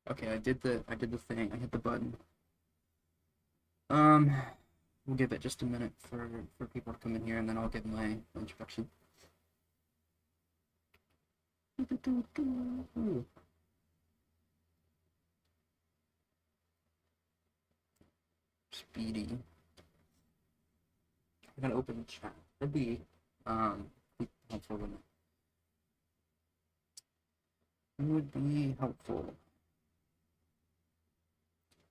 Okay, I did the thing. I hit the button. Um, we'll give it just a minute for people to come in here, and then I'll give my introduction. Speedy. I'm gonna open the chat. That'd be helpful, wouldn't it? It would be helpful.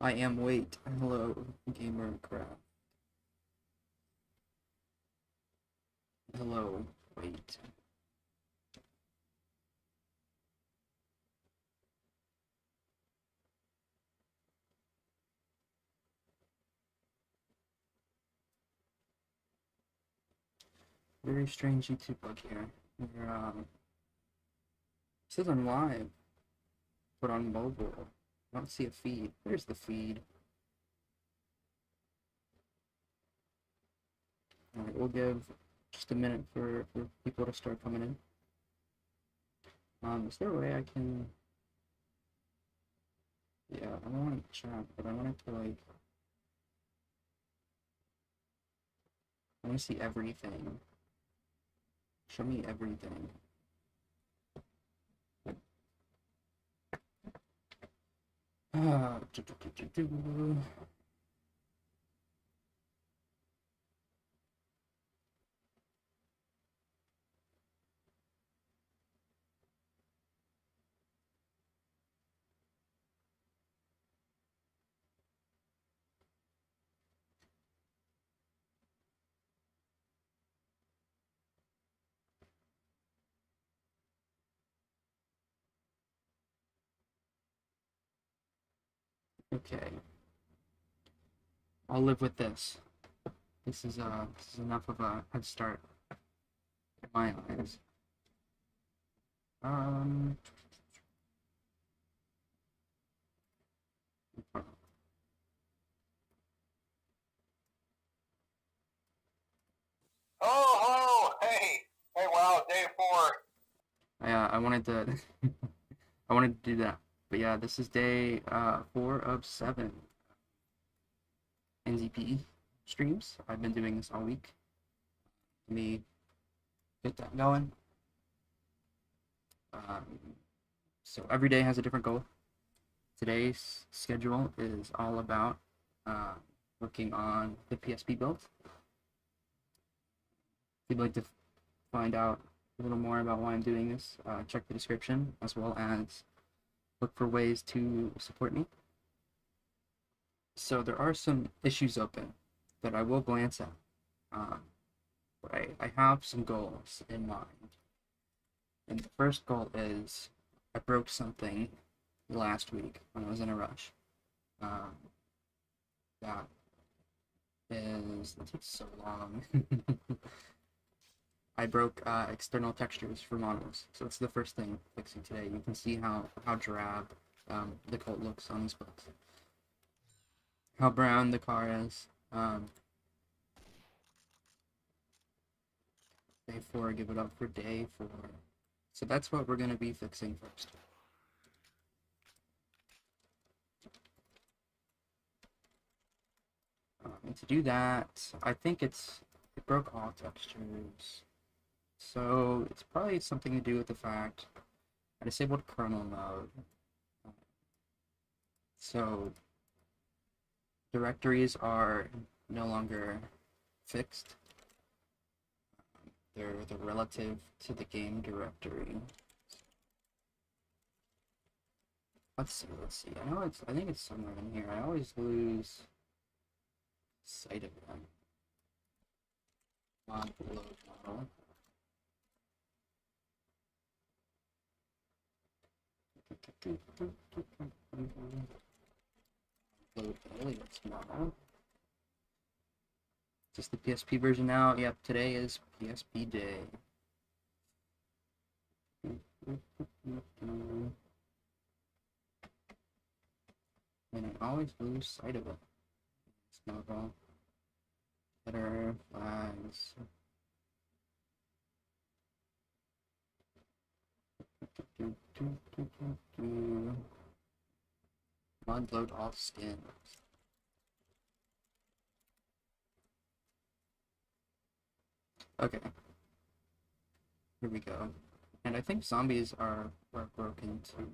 I am wait. Hello, gamer crowd. Hello, wait. Very strange YouTube bug here. Where, it says I'm live, but on mobile. I don't see a feed. Where's the feed? Alright, we'll give just a minute for people to start coming in. Is there a way I can... Yeah, I don't want to chat, but I want it to, like... I want to see everything. Show me everything. Ah, okay. I'll live with this. This is enough of a head start in my eyes. Um, Oh, hello. Hey, wow, day 4. I wanted to I wanted to do that, but yeah, this is day 4 of 7 NZP streams. I've been doing this all week. Let me get that going. Um, so every day has a different goal. Today's schedule is all about uh, working on the PSP build. If you'd like to find out a little more about why I'm doing this, check the description, as well as look for ways to support me. So there are some issues open that I will glance at, but I have some goals in mind. And the first goal is I broke something last week when I was in a rush. Um, that that takes so long. I broke external textures for models, so it's the first thing fixing today. You can see how drab the coat looks on these books, how brown the car is. Day 4, give it up for day 4. So that's what we're gonna be fixing first. And to do that, I think it broke all textures. So it's probably something to do with the fact I disabled kernel mode. So directories are no longer fixed. They're relative to the game directory. Let's see. I think it's somewhere in here. I always lose sight of them. Mod load model. Load alias model. Just the PSP version now. Yep, today is PSP day. And I always lose sight of it. It's not all. Header flags. Unload all skins. Okay. Here we go. And I think zombies are broken too.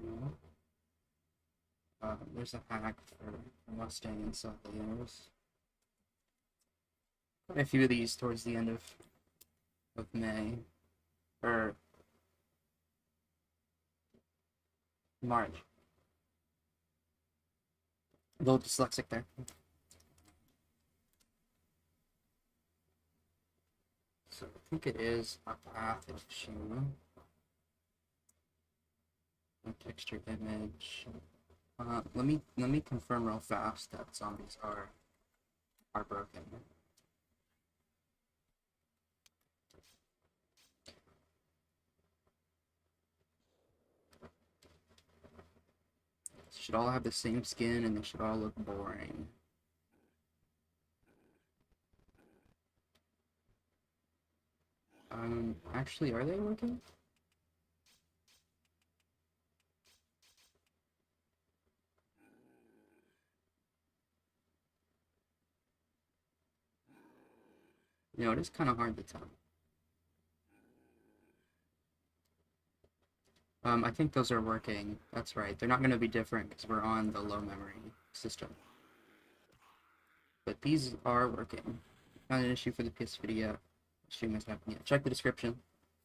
There's a hack for Mustang and Saviors. Quite a few of these towards the end of May. Or March. A little dyslexic there. So I think it is a path issue. A texture image. Let me confirm real fast that zombies are broken. They should all have the same skin and they should all look boring. Actually, are they working? You know, it is kind of hard to tell. I think those are working. That's right. They're not going to be different because we're on the low memory system. But these are working. Not an issue for the PSP yet. Stream has happened yet. Check the description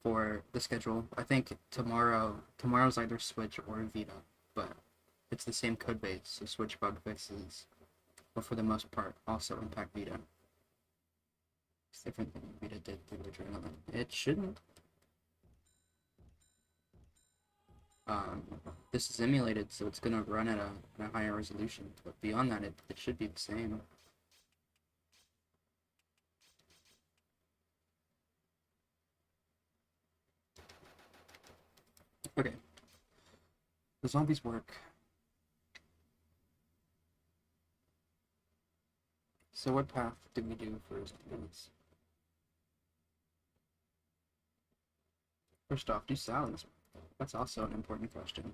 for the schedule. I think tomorrow's either Switch or Vita, but it's the same code base, so Switch bug fixes, but for the most part, also impact Vita. It's different than Vita did through Adrenaline. It shouldn't. This is emulated, so it's gonna run at a higher resolution, but beyond that, it should be the same. Okay. The zombies work. So what path do we do for zombies? First off, do Sally's. That's also an important question.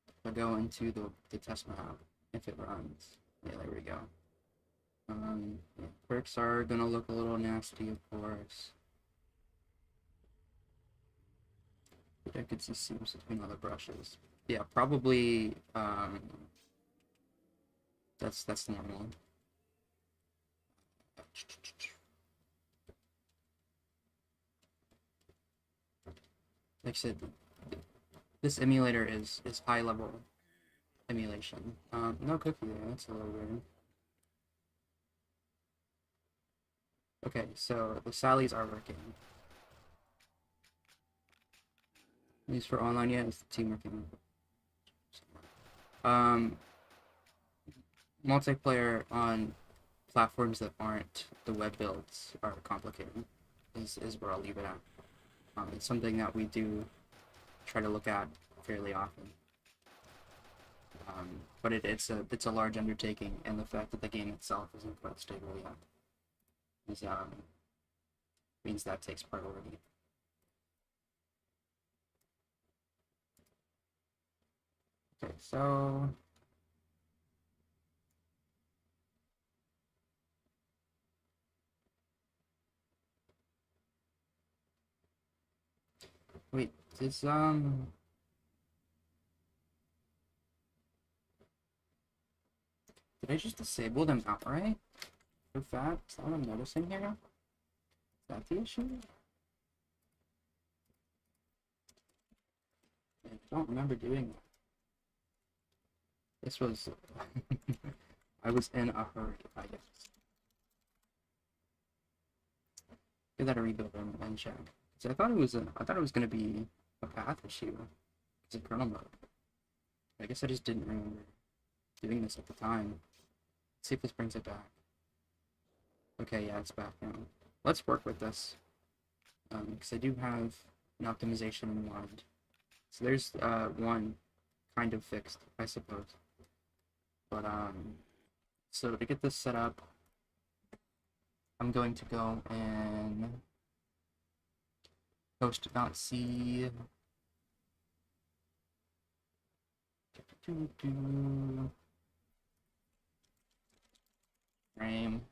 If I go into the test map, if it runs, yeah, there we go. Yeah, perks are gonna look a little nasty, of course. But I could see seams between all the brushes. Yeah, probably, that's normal. Like I said, this emulator is high level emulation. No cookie there, that's a little weird. Okay, so the Sallys are working. These for online, yeah, it's the team working. Multiplayer on platforms that aren't the web builds are complicated, is where I'll leave it at. It's something that we do try to look at fairly often. But it's a large undertaking, and the fact that the game itself isn't quite stable yet is, means that takes priority. Okay, so wait, this did I just disable them outright? For fact, is that what I'm noticing here? Is that the issue? I don't remember doing that. This was I was in a hurry, I guess. Give that a rebuild and check. So I thought it was gonna be a path issue. It's a kernel mode. I guess I just didn't remember doing this at the time. Let's see if this brings it back. Okay, yeah, it's back now. Let's work with this. Because I do have an optimization in mind. So there's one kind of fixed, I suppose. But so to get this set up, I'm going to go and host.c Frame.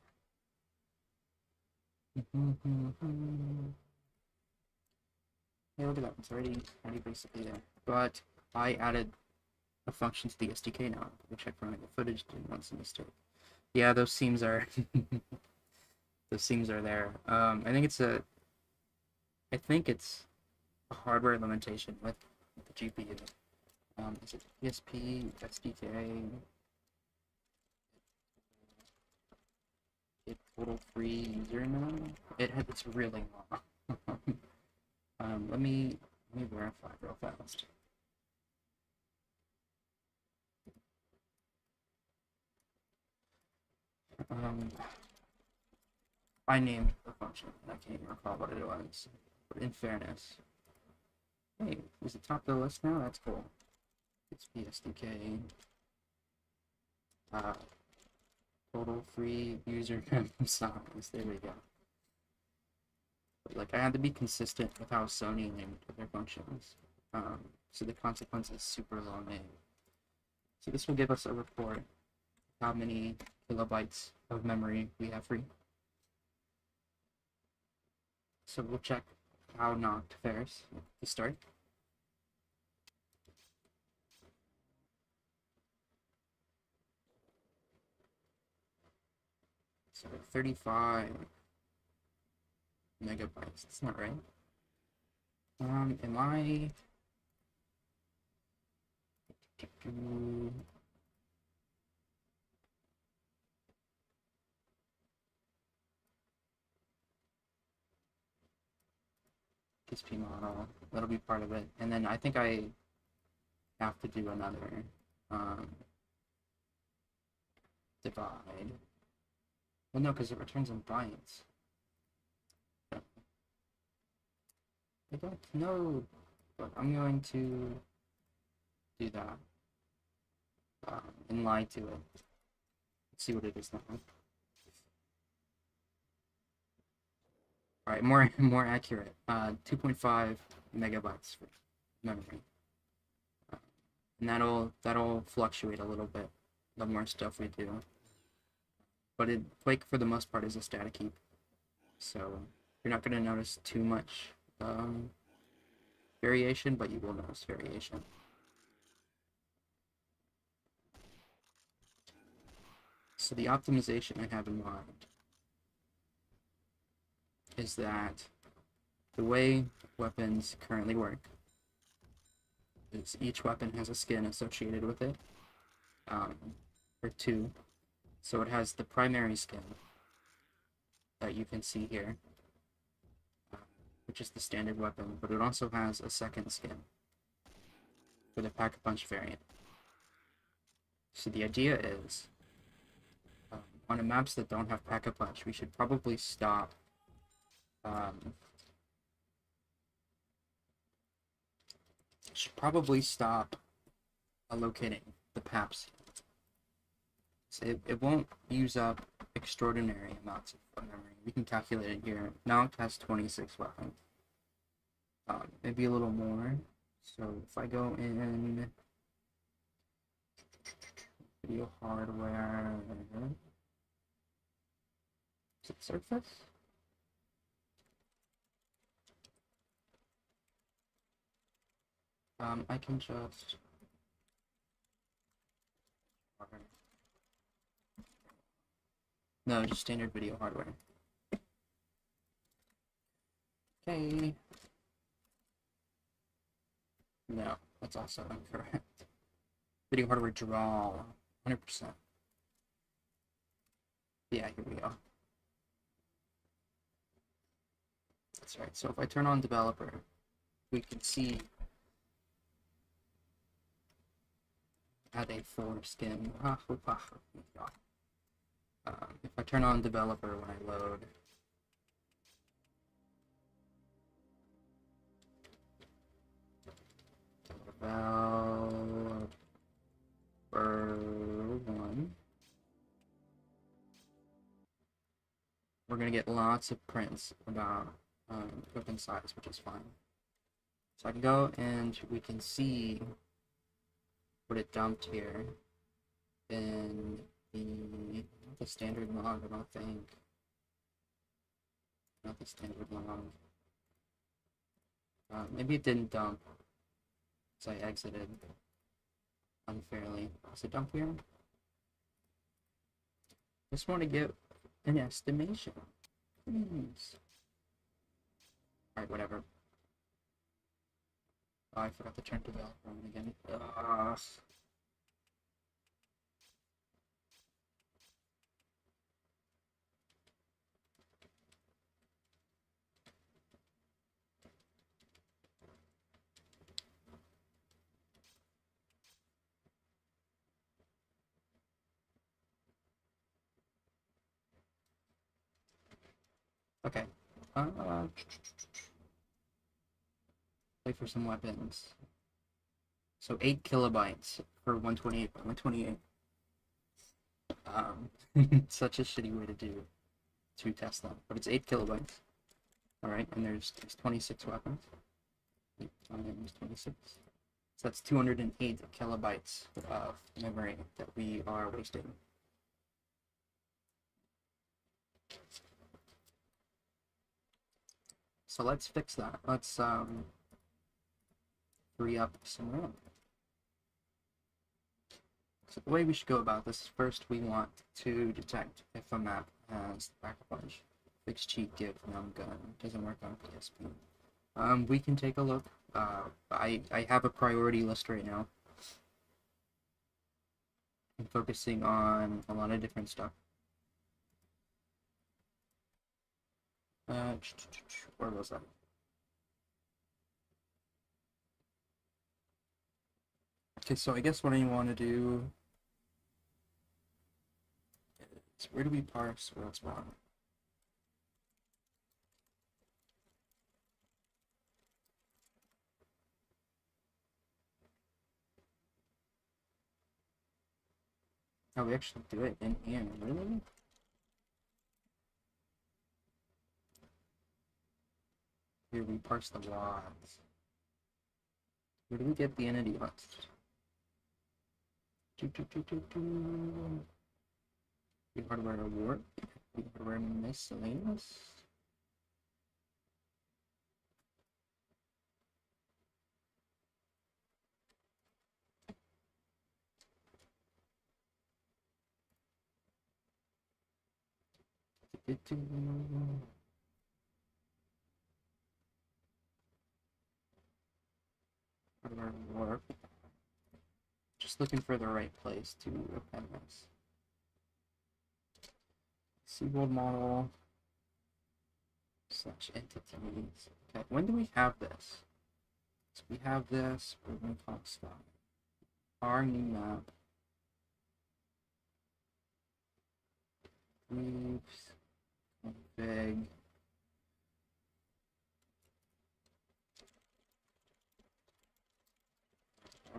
Hey, look at that. It's already basically there. But I added a function to the SDK now. We'll check running the footage. Didn't want some mistake. Yeah, those seams are those seams are there. I think it's a hardware limitation with the GPU. Is it PSP SDK? It total free user now? It's really long. Let me verify real fast. I named the function, and I can't even recall what it was. But in fairness, hey, is it top of the list now? That's cool. It's PSDK. Total free user size. There we go. But, like, I had to be consistent with how Sony named their functions. So the consequence is super long name. So this will give us a report of how many kilobytes of memory we have free. So we'll check how Noct fares to start. So 35 megabytes. That's not right. Am I... PSP model. That'll be part of it. And then I think I have to do another divide. Well, no, because it returns in bytes. I don't know, but I'm going to do that and lie to it. Let's see what it is now. All right, more accurate. 2.5 megabytes for memory, and that'll fluctuate a little bit the more stuff we do. But Quake for the most part is a static heap, so you're not going to notice too much variation, but you will notice variation. So the optimization I have in mind is that the way weapons currently work is each weapon has a skin associated with it, or two. So it has the primary skin that you can see here, which is the standard weapon, but it also has a second skin for the Pack-a-Punch variant. So the idea is, on maps that don't have Pack-a-Punch, we should probably stop allocating the PAPs. So it won't use up extraordinary amounts of memory. We can calculate it here. Now it has 26 weapons. Maybe a little more. So if I go in video hardware, is it surface? I can just no, just standard video hardware. Okay. No, that's also incorrect. Video hardware draw, 100%. Yeah, here we go. That's right. So if I turn on developer, we can see add a foreskin. If I turn on developer when I load, developer one, we're gonna get lots of prints about weapon size, which is fine. So I can go and we can see put it dumped here in the standard log, I don't think. Not the standard log. Maybe it didn't dump, so I exited unfairly. Is it dump here? Just want to get an estimation. Please. Alright, whatever. Oh, I forgot to turn developer on again. Ugh. Okay. Wait for some weapons. So 8 kilobytes for 128 by 128. Such a shitty way to test them, but it's 8 kilobytes. All right, and there's 26 weapons. 8 times 26. So that's 208 kilobytes of memory that we are wasting. So let's fix that. Let's free up some RAM. So the way we should go about this is first we want to detect if a map has the back a bunch. Fix cheat give num gun. Doesn't work on PSP. We can take a look. I have a priority list right now. I'm focusing on a lot of different stuff. Where was that? Okay, so I guess what I want to do is, where do we parse what's wrong? Oh, we actually do it in here, really? Here we parse the WADs. Where do we get the entity list? The hardware award, the hardware miscellaneous. Hardware work. Just looking for the right place to append this. Seaboard model such entities. Okay, when do we have this? So we have this, we're going to talk stuff. Our new map. Groups. Config.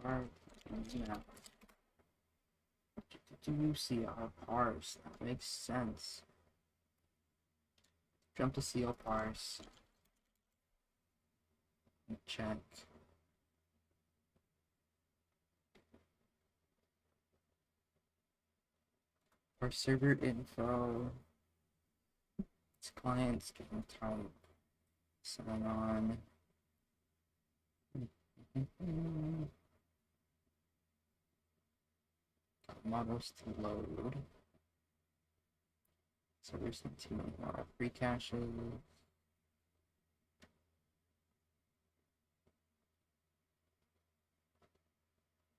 Our new map. Do you see our parse? That makes sense. Jump to CL parse. Check. Our server info. It's clients, given type. Sign on. Got models to load. So there's some two more free caches.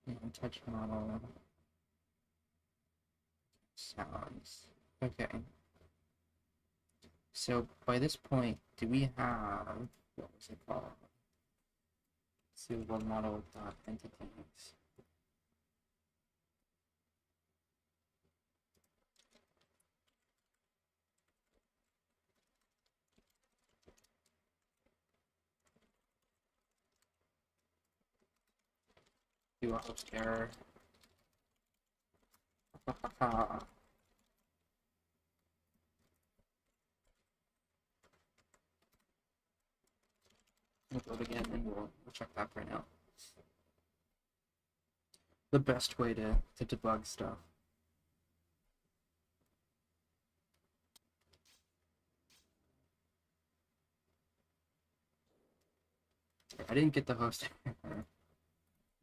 And touch model. Sounds. Okay. So by this point, do we have, what was it called? Suitable model dot entities. Do a host error. We'll go again and we'll check that right now. the best way to debug stuff. I didn't get the host error,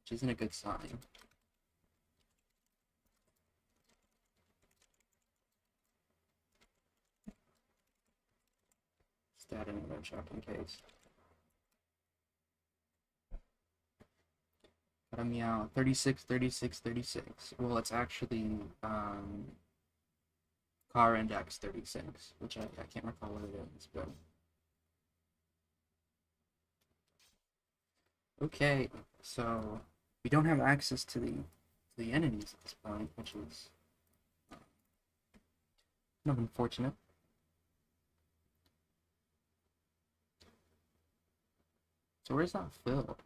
which isn't a good sign. Just add another check in case. Got a meow. 36, 36, 36. Well, it's actually car index 36, which I can't recall what it is, but okay, so we don't have access to the entities at this point, which is kind of unfortunate. So where's that filled?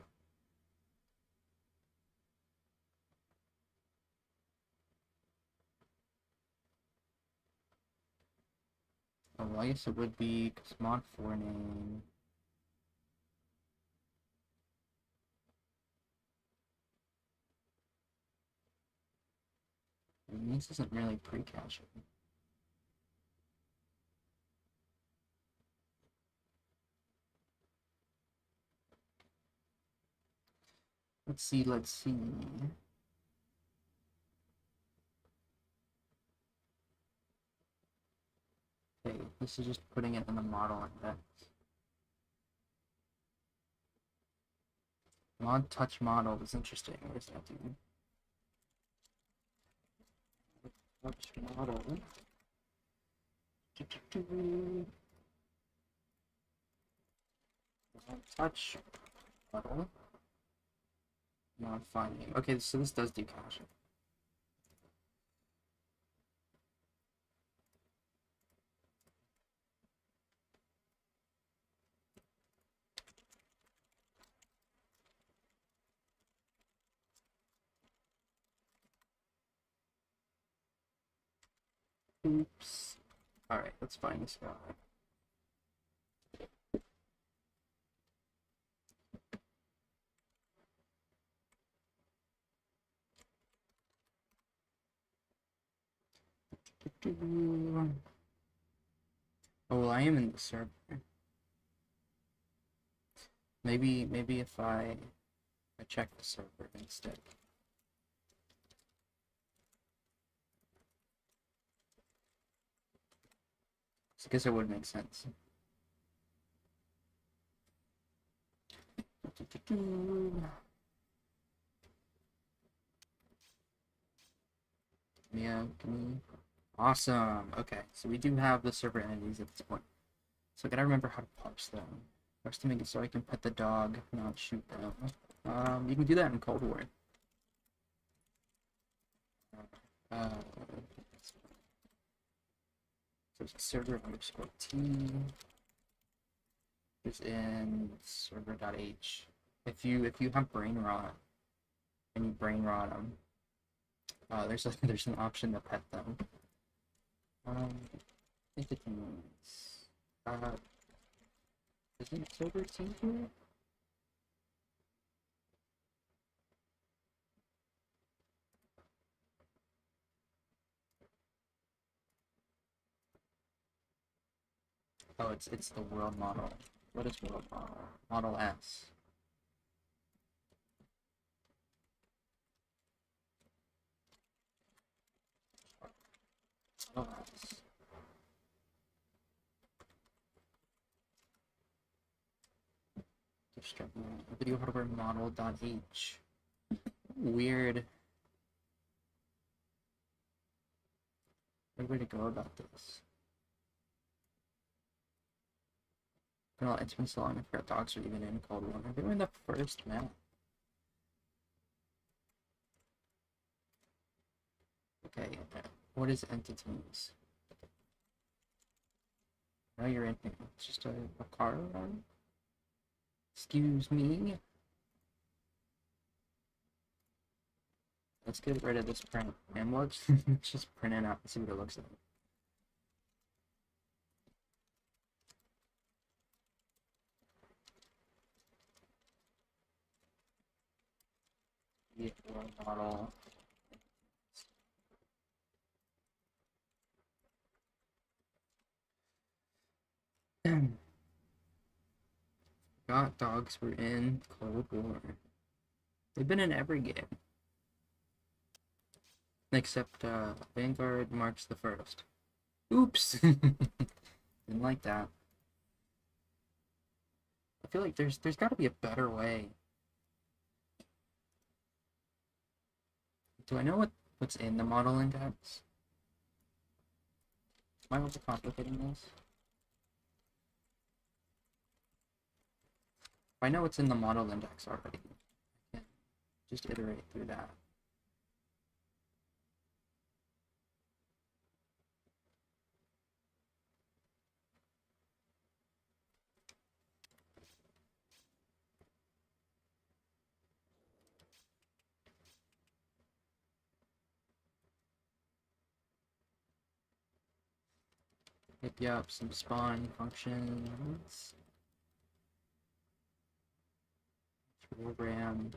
Oh, well, I guess it would be mod 4 name. And this isn't really pre-caching. Let's see, let's see. Okay, this is just putting it in the model index. Mod touch model is interesting. What does that do? Touch model. Touch model. Not finding. Okay, so this does do caching. Oops. Alright, let's find this guy. Oh, well, I am in the server. Maybe if I check the server instead. So I guess it would make sense. Yeah, awesome. Okay, so we do have the server entities at this point. So I gotta remember how to parse them. First to make it so I can pet the dog, not shoot them. You can do that in Cold War. So server underscore T is in server.h. If you have brain rot and you brain rot them, there's an option to pet them. Entities. Isn't server T here? Oh, it's the world model. What is world model? Model S. Oh, video hardware model.h. Weird. Weird way to go about this. Well, it's been so long, I forgot dogs are even in Cold War. They were in the first map. Okay, what is entities? Now you're in here. It's just a car run? Excuse me? Let's get rid of this print. And let's just print it out and see what it looks like. model. Got dogs were in Cold War. They've been in every game. Except Vanguard March the 1st. Oops! Didn't like that. I feel like there's gotta be a better way. Do I know what's in the model index? Am I overcomplicating this? If I know what's in the model index already, I can just iterate through that. Yep, some spawn functions. Program.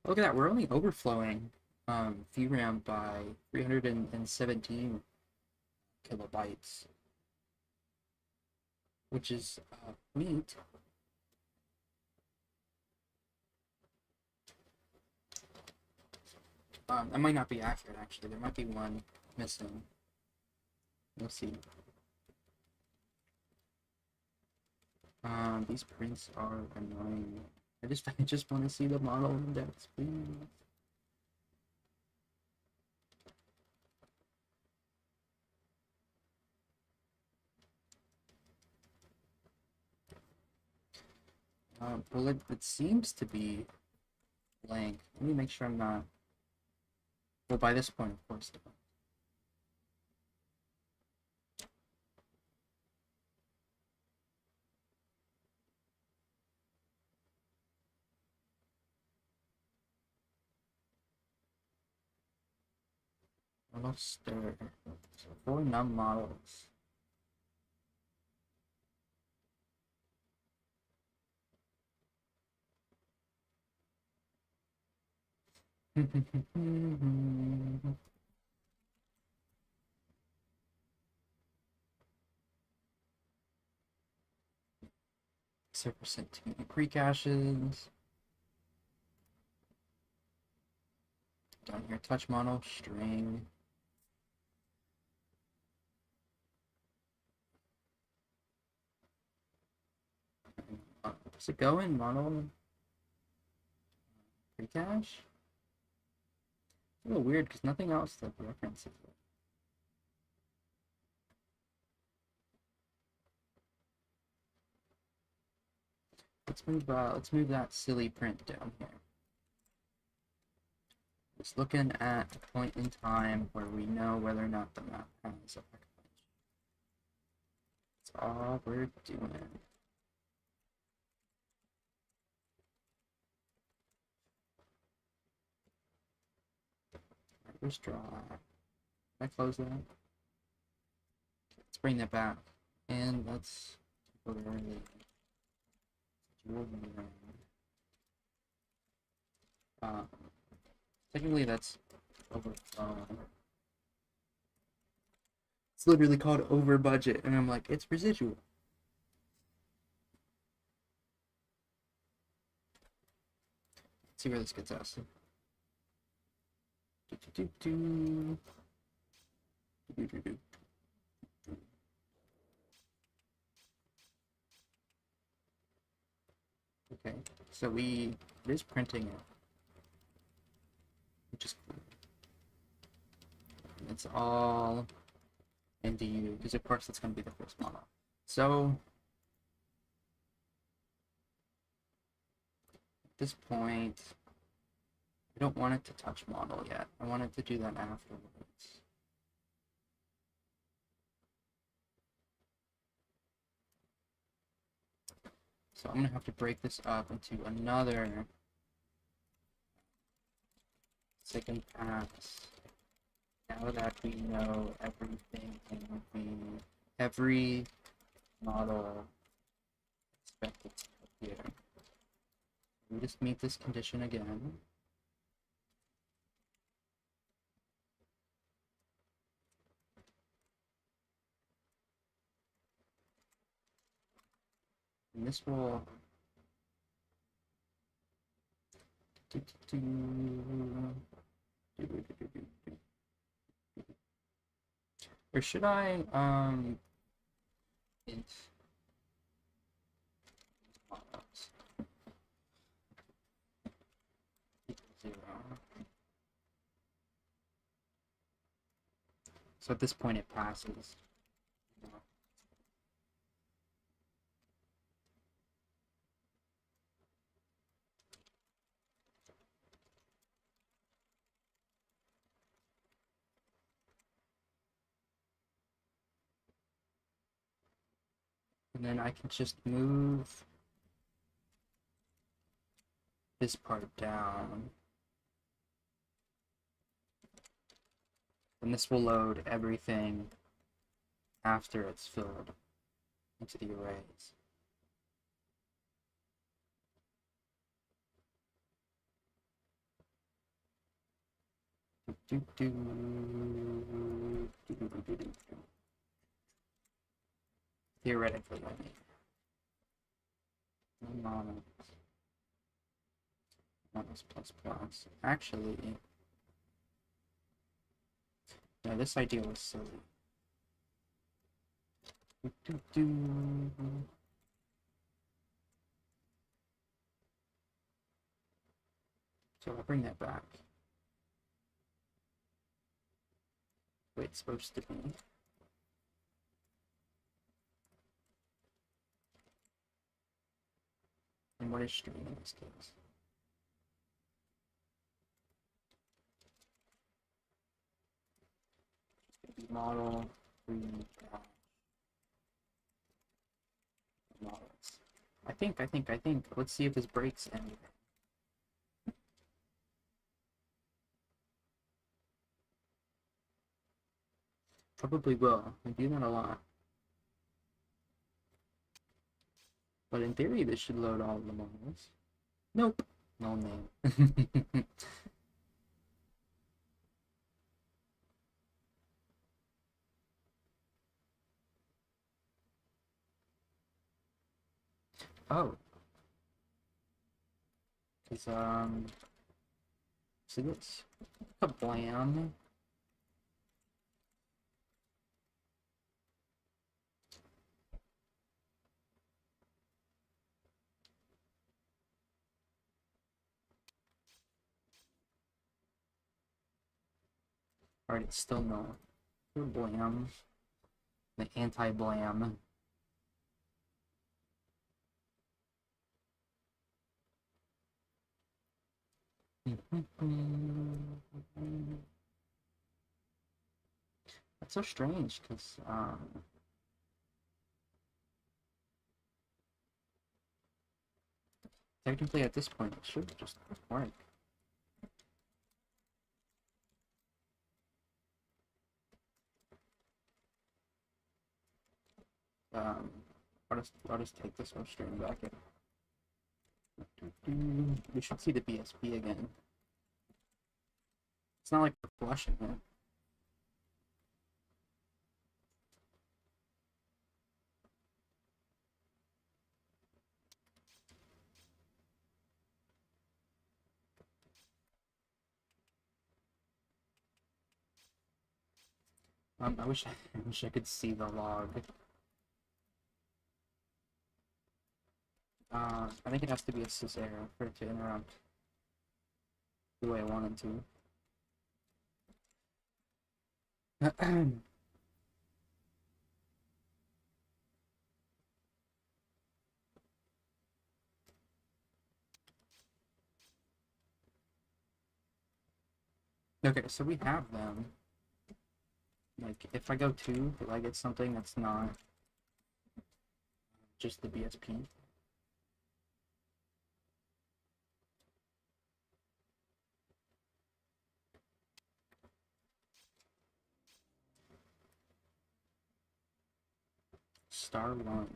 Look at that, we're only overflowing VRAM by 317 kilobytes, which is neat. That might not be accurate, actually. There might be one missing. We'll see. These prints are annoying. I just want to see the model index, please. Well, it seems to be blank. Let me make sure I'm not. Well, by this point, of course. Model stir. So 4 num models. Percent too many pre-caches. Down here, touch model, string. Does it go in model pre-cache? It's a little weird because nothing else that references it. Let's move that silly print down here. Just looking at a point in time where we know whether or not the map has a backbench. That's all we're doing. Where's draw? Can I close that? Let's bring that back. And let's go to technically that's over. It's literally called over budget, and I'm like, it's residual. Let's see where this gets us. Okay, so it is printing it, which is cool. It's all NDU, because of course that's going to be the first model. So at this point, I don't want it to touch model yet. I want it to do that afterwards. So I'm going to have to break this up into another second pass. Now that we know everything in every model expected to appear. We just meet this condition again. And this will or should I int zero. So at this point it passes. And then I can just move this part down. And this will load everything after it's filled into the arrays. Theoretically, I mean. Minus plus plus. Actually, no, this idea was silly. So I'll bring that back. The way it's supposed to be. And what is string in this case? Model models. I think. Let's see if this breaks anything. Probably will. I do that a lot. But in theory, this should load all of the models. Nope. No name. Oh. Because, see this? Kablam. Alright, it's still no. Blam. The anti-blam. That's so strange, because, technically at this point it should just work. I'll just take this one string back in. We should see the PSP again. It's not like we're flushing it. I wish I could see the log. I think it has to be a sys error for it to interrupt the way I wanted to. Okay, so we have them. Like, if I go 2, will I get something that's not just the BSP? *1.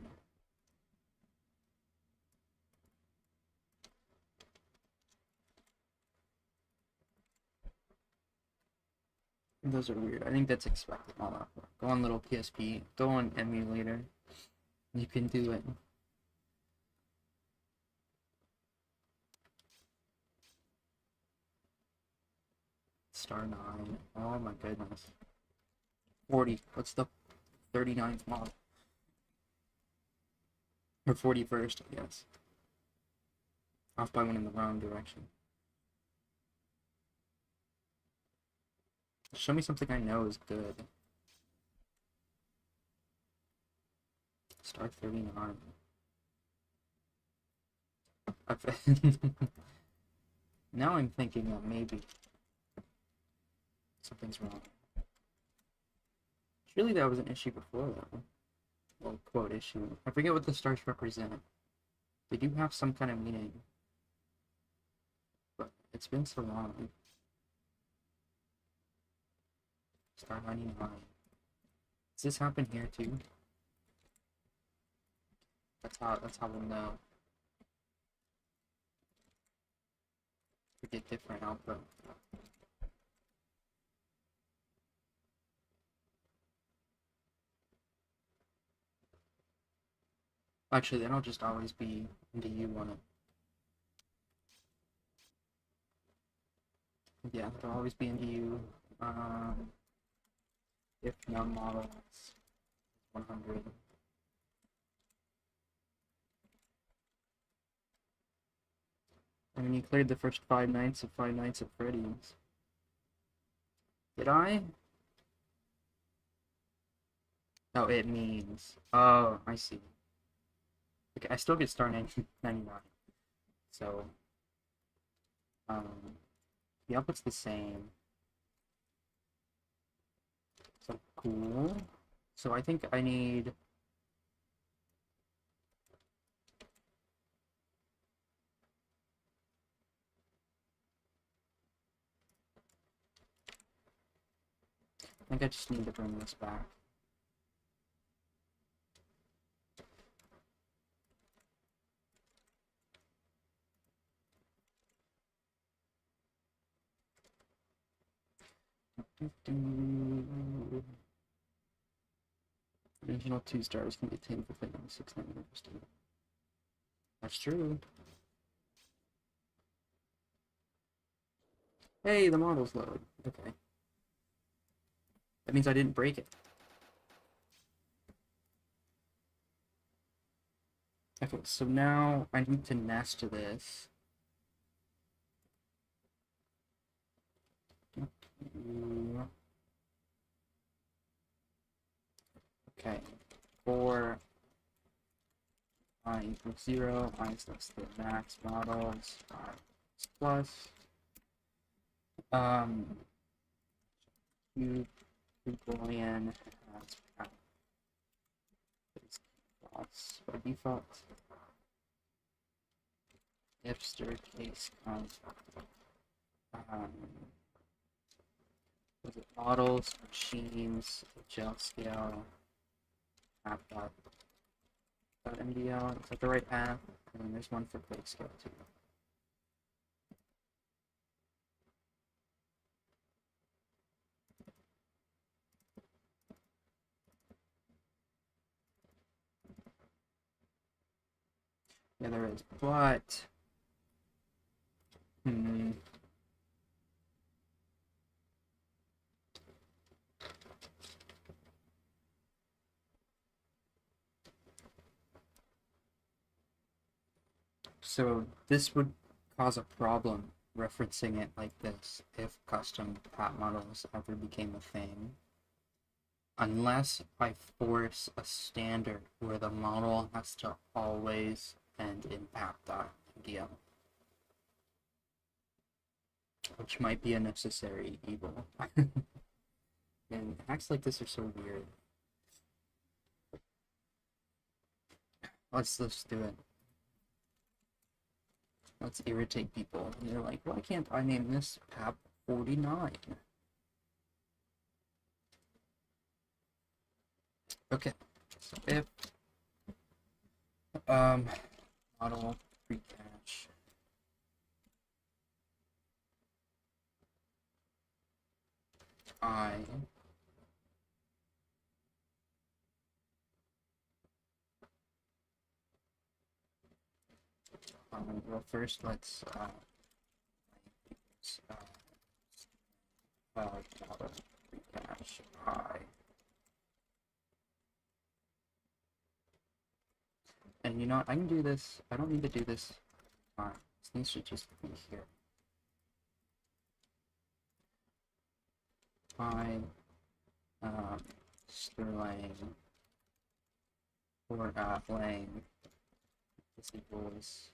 Those are weird. I think that's expected. Go on little PSP. Go on emulator. You can do it. Star 9. Oh my goodness. 40. What's the 39th model? Or 41st, I guess. Off by one in the wrong direction. Show me something I know is good. Star 39. Now I'm thinking that maybe something's wrong. Surely that was an issue before, though. Well, quote issue. I forget what the stars represent. They do have some kind of meaning. But it's been so long. Star 99. Does this happen here too? That's how we'll know. We get different output. Actually, they don't just always be into you on it. Yeah, they'll always be into you. If num models 100. I mean, you cleared the first 5 nights of Five Nights at Freddy's. Did I? Oh, it means. Oh, I see. Okay, I still get star 99. So, the output's the same. So, cool. So, I think I need. I think I just need to bring this back. Original 2 stars can be obtained within 6 nanometers. That's true. Hey, the model's load. Okay. That means I didn't break it. Okay, so now I need to nest this. Okay, for I equals 0, I that's the max models, plus cube boolean has false by default. If stir case comes was it models, machines, gel scale, app.mdl, is that the right path? And then there's one for Quake scale too. Yeah, there is, but so this would cause a problem referencing it like this if custom pat models ever became a thing. Unless I force a standard where the model has to always end in app.mdl. Which might be a necessary evil. And acts like this are so weird. Let's just do it. Let's irritate people. And they're like, why can't I name this app 49? Okay, so if model pre-cache I well first let's Java recache pi. And you know what? I can do this. I don't need to do this. This needs to just be here. Pi Sterling or lang. This equals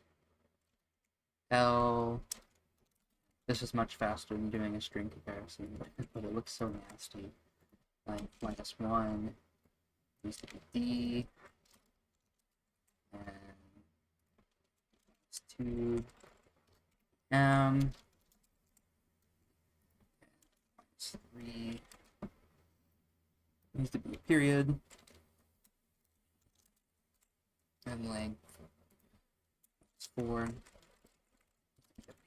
L. This is much faster than doing a string comparison, but it looks so nasty. Like -1 needs to be D, and it's 2 M, -3 needs to be a period, and length is 4,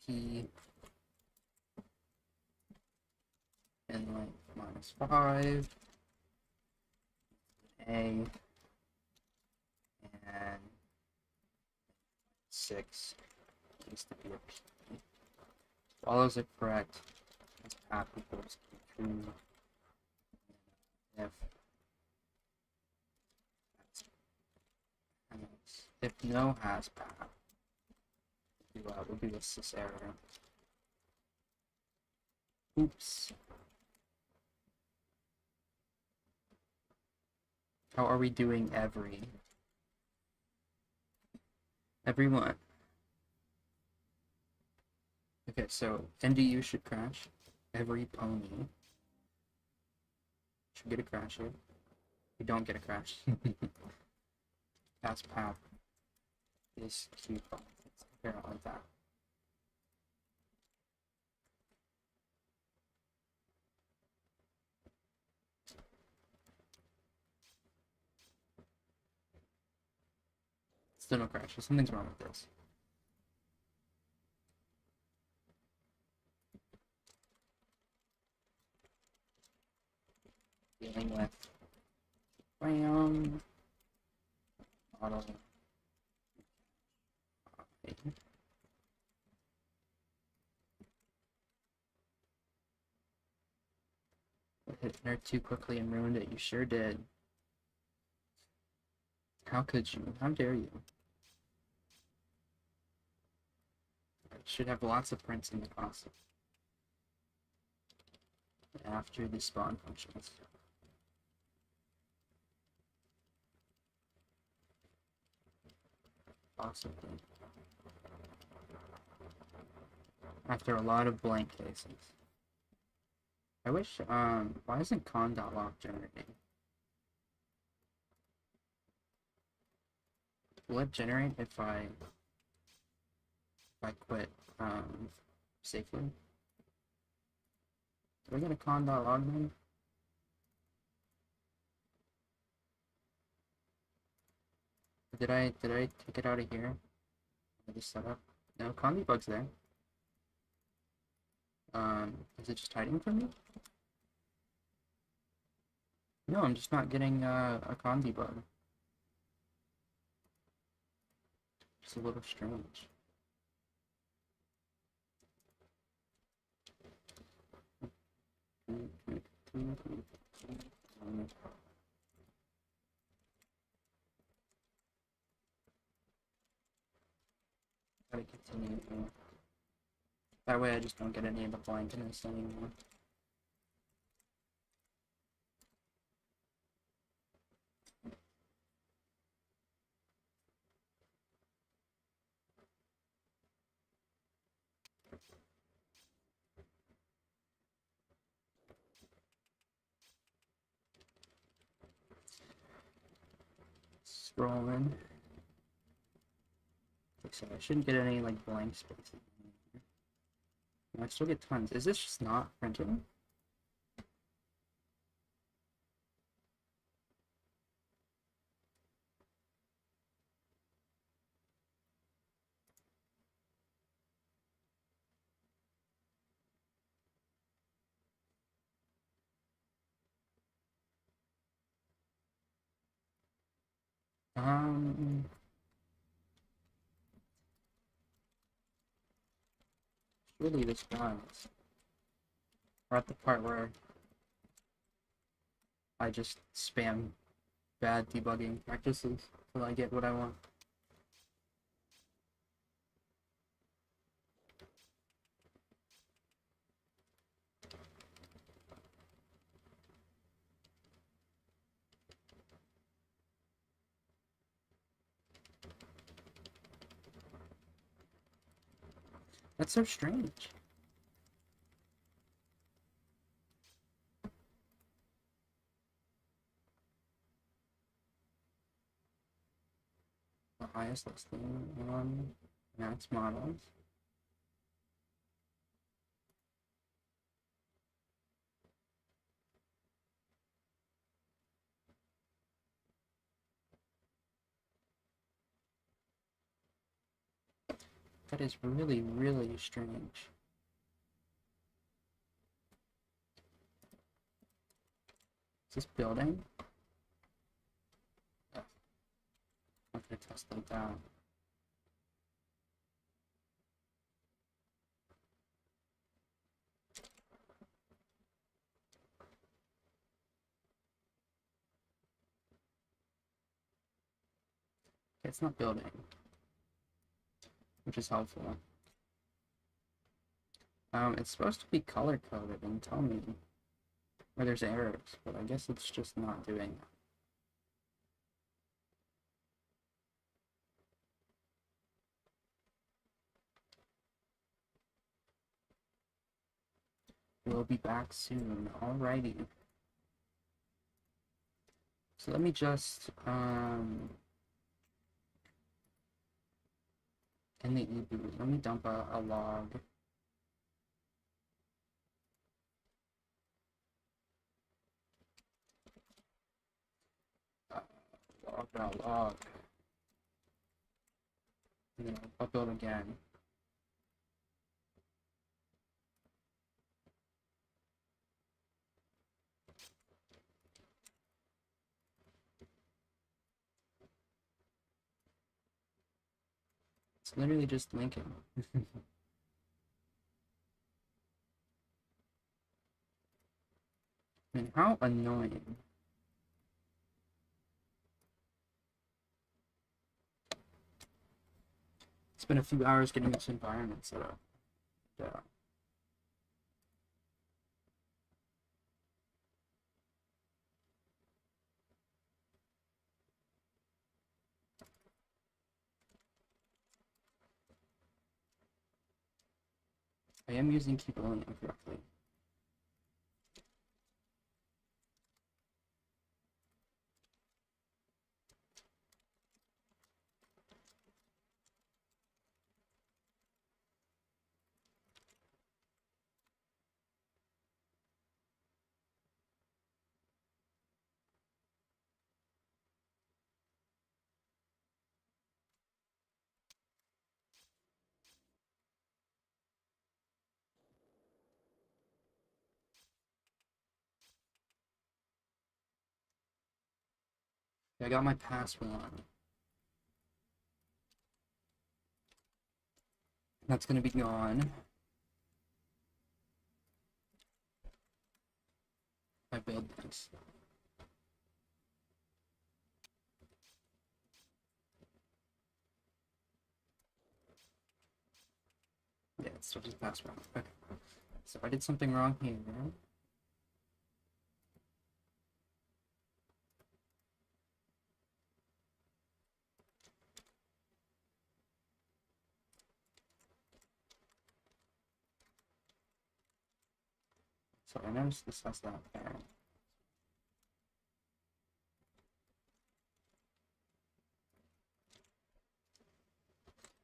P, and length -5, A, and 6 needs to be a P. All those are correct. This path equals true. If no has path, we'll do a sys error. Oops. How are we doing everyone? Okay, so NDU should crash. Every pony should get a crash here. We don't get a crash. Pass path is cute. Apparently that. Still no crashes. Something's wrong with this. Dealing with model. Hit nerd too quickly and ruined it. You sure did. How could you? How dare you? I should have lots of prints in the class after the spawn functions. Possibly. After a lot of blank cases. I wish, why isn't con.log generating? Will it generate if I quit, safely? Do I get a con.log then? Did I take it out of here? Just set up? No, con debug's there. Is it just hiding from me? No, I'm just not getting a con debug. It's a little strange. Gotta continue. That way I just don't get any of the blankness anymore. Scrolling. Okay, so I shouldn't get any like blank spaces. I still get tons. Is this just not printing? Surely this does. We're at the part where I just spam bad debugging practices till I get what I want. That's so strange. The highest listing on Max models. That is really, really strange. Is this building? Oh, I'm gonna test like that. It's not building, which is helpful. It's supposed to be color coded and tell me where there's errors, but I guess it's just not doing that. We'll be back soon. Alrighty. So let me just in the eboot, let me dump a log. Log. And then I'll build again. It's literally just linking. I mean, how annoying. It's been a few hours getting this environment set up. Yeah. I am using Keyboolean correctly. I got my password on. That's gonna be gone. I build this. Yeah, it's still just password. Okay. So I did something wrong here. So I noticed this has that there.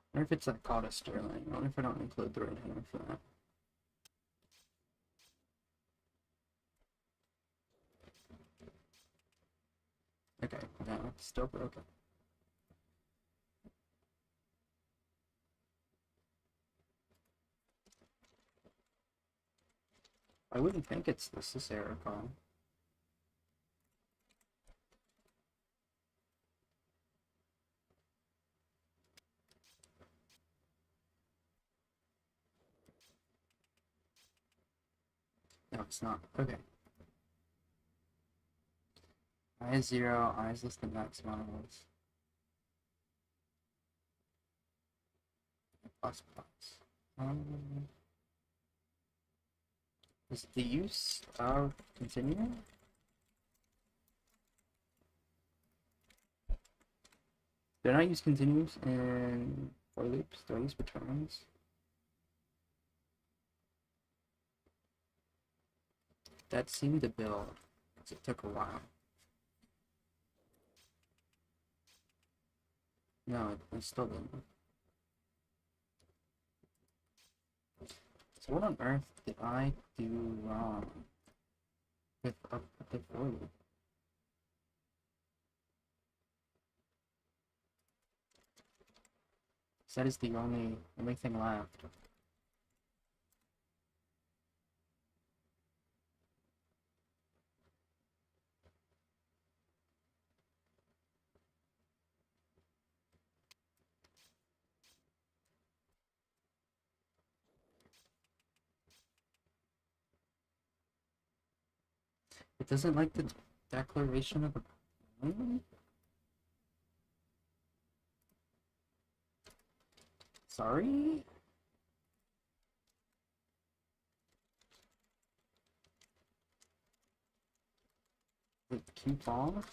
I wonder if it's like called a Sterling. I wonder if I don't include the right header for that. Okay, no, it's still broken. I wouldn't think it's this error call. No, it's not. Okay. I is 0, I is less than max models. Plus plus. Is the use of continue? Did I use continues in for loops? Do I use returns? That seemed to build, because it took a while. No, it still didn't. So what on earth did I do wrong with the for loop? That is the only thing left. It doesn't like the declaration of a point? Sorry? The Q false?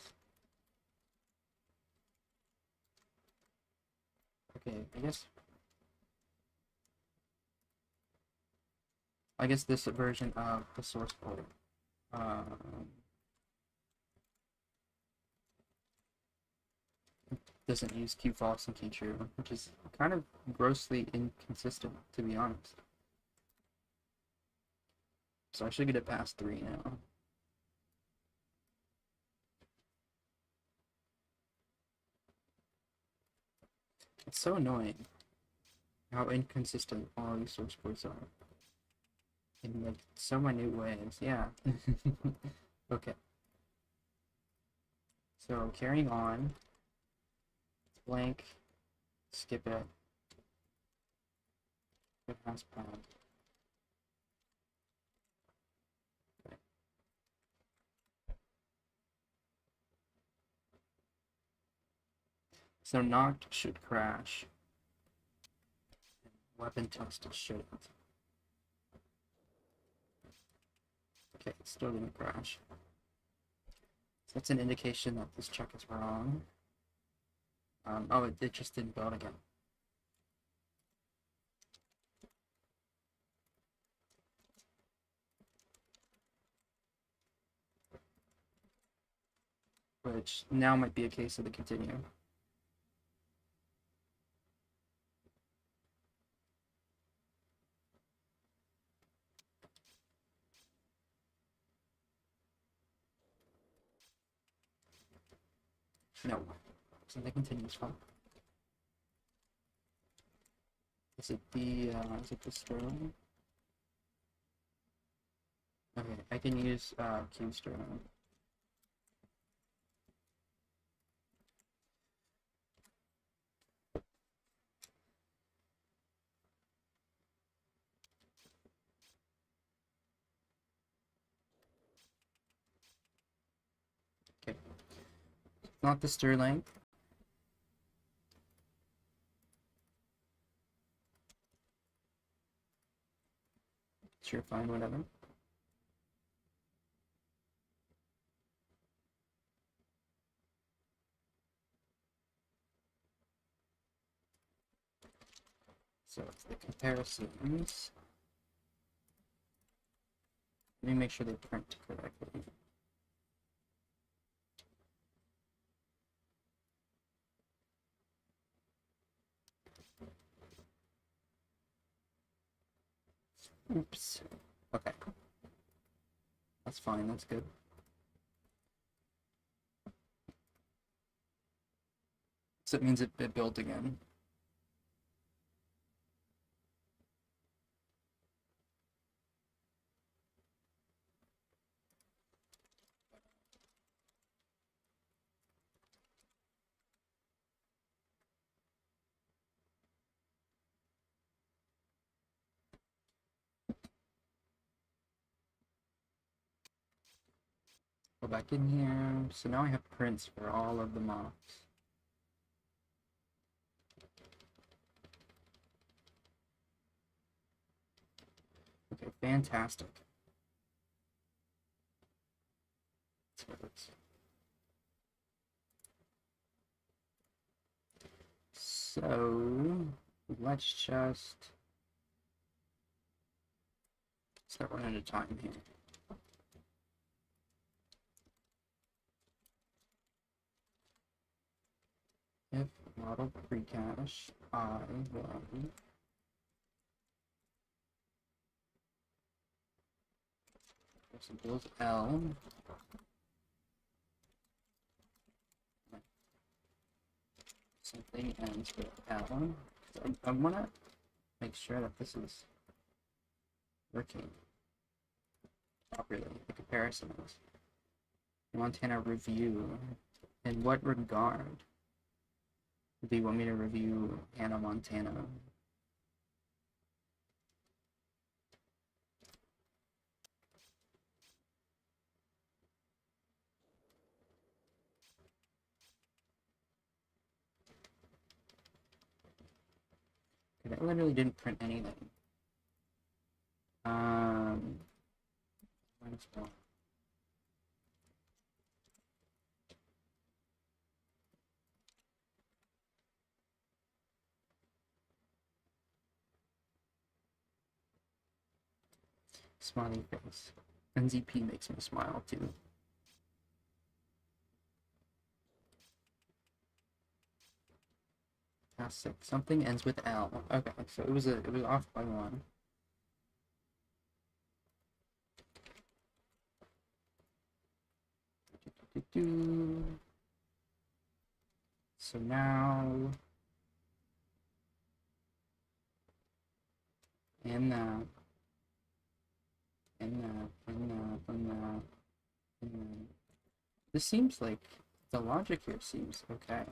Okay, I guess this version of the source code doesn't use Q false and Q true, which is kind of grossly inconsistent, to be honest. So I should get it past 3 now. It's so annoying how inconsistent all these source codes are. In like so minute ways, yeah. Okay. So carrying on, blank, skip it. It has pad. Okay. So knocked should crash. Weapon test shouldn't. Okay, it's still gonna crash. So that's an indication that this check is wrong. Oh, it just didn't build again. Which now might be a case of the continue. No, so the continues fault. Is it the Sterling? Okay, I can use Q Sterling. Okay, not the Sterling. Sure, fine, whatever. So it's the comparisons. Let me make sure they print correctly. Oops. Okay. That's fine, that's good. So it means it built again. Go back in here. So now I have prints for all of the mobs. Okay, fantastic. So let's just start one at a time here. If model precache, I will equals L. Something ends with L. I want to make sure that this is working properly. The comparison is Montana review. In what regard do you want me to review Hannah Montana? That literally didn't print anything. Might as well. Smiley face. NZP makes me smile too. Past 6. Something ends with L. Okay, so it was off by 1. So now and that. This seems like the logic here seems okay.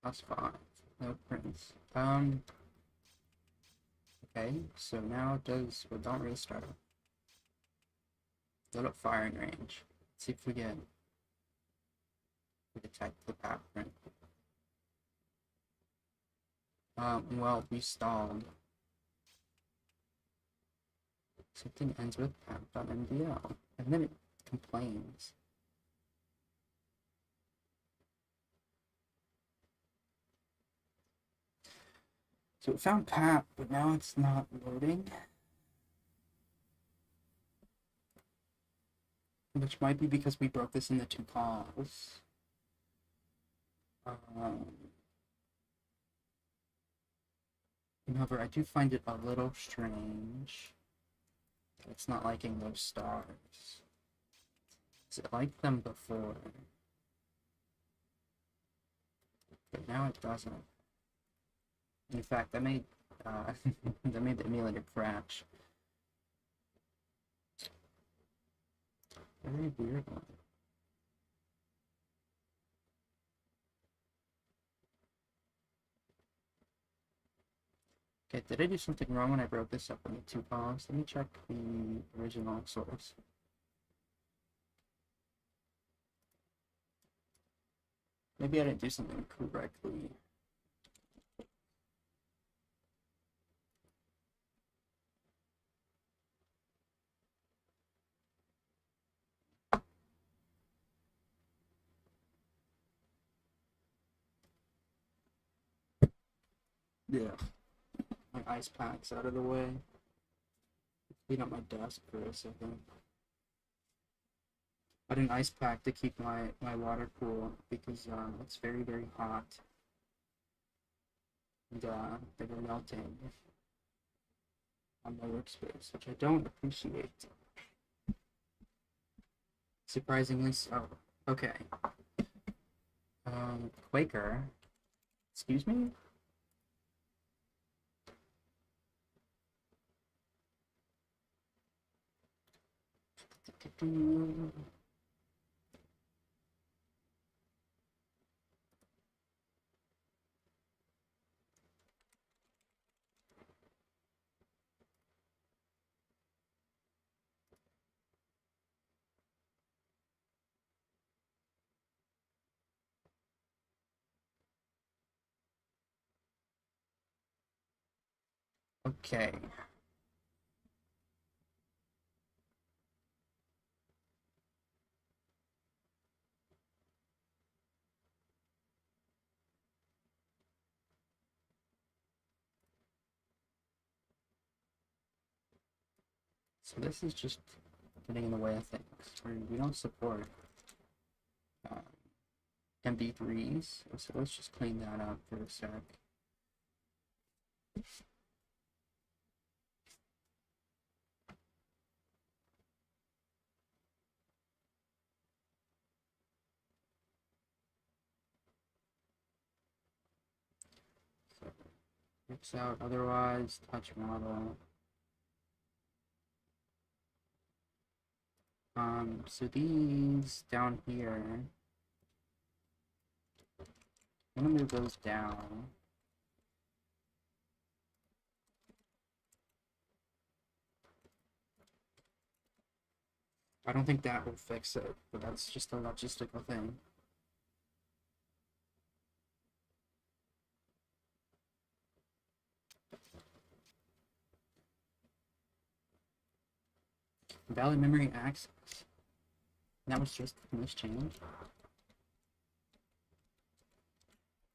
Plus 5. No prints. Okay, so now it does. Well, don't restart. Go to firing range. Let's see if we detect the path print. Well, we stalled. Something ends with path.mdl, and then it complains. So it found path, but now it's not loading. Which might be because we broke this into 2 calls. However, I do find it a little strange. It's not liking those stars. It liked them before. But now it doesn't. In fact, that made that made the emulator crash. Very weird one. Okay, did I do something wrong when I broke this up into 2 columns? Let me check the original source. Maybe I didn't do something correctly. Yeah. My ice pack's out of the way. Clean up my desk for a second. I had an ice pack to keep my water cool because it's very, very hot. And they were melting on my workspace, which I don't appreciate. Surprisingly so. Okay. Quaker. Excuse me? Okay. So this is just getting in the way of things. We don't support uh, MP3s, so let's just clean that up for a sec. So X out, otherwise, touch model. So these down here, I'm gonna move those down. I don't think that will fix it, but that's just a logistical thing. Valid memory access. That was just in this change.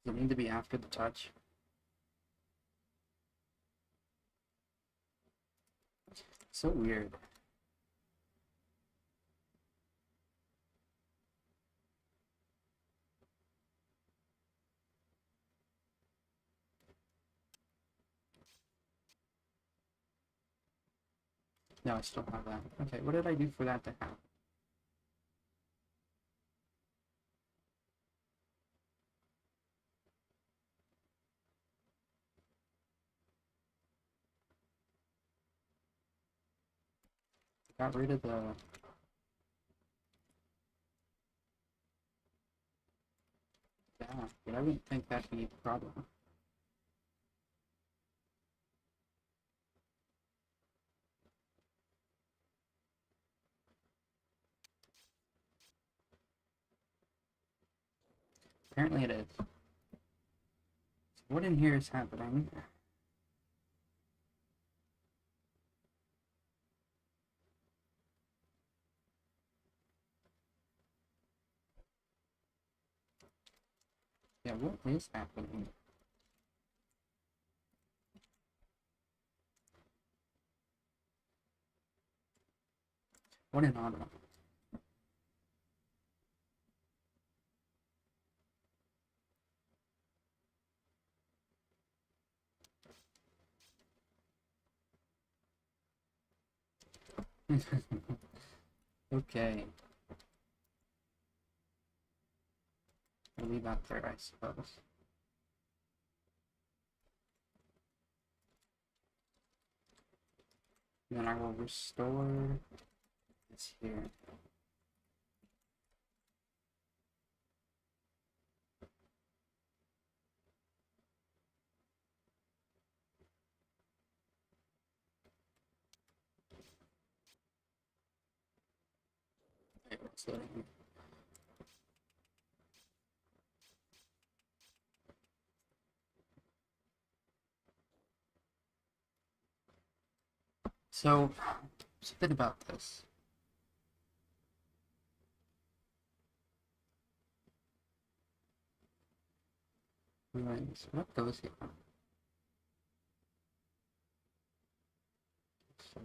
Does it need to be after the touch? So weird. No, I still have that. Okay, what did I do for that to happen? Got rid of the... Yeah, but I wouldn't think that'd be a problem. Apparently it is. So what in here is happening? Yeah, what is happening? What an odd one. Okay. I'll leave that there, I suppose. And then I will restore this here. Okay, it's loading. So, something about this. Right, so what goes here? So,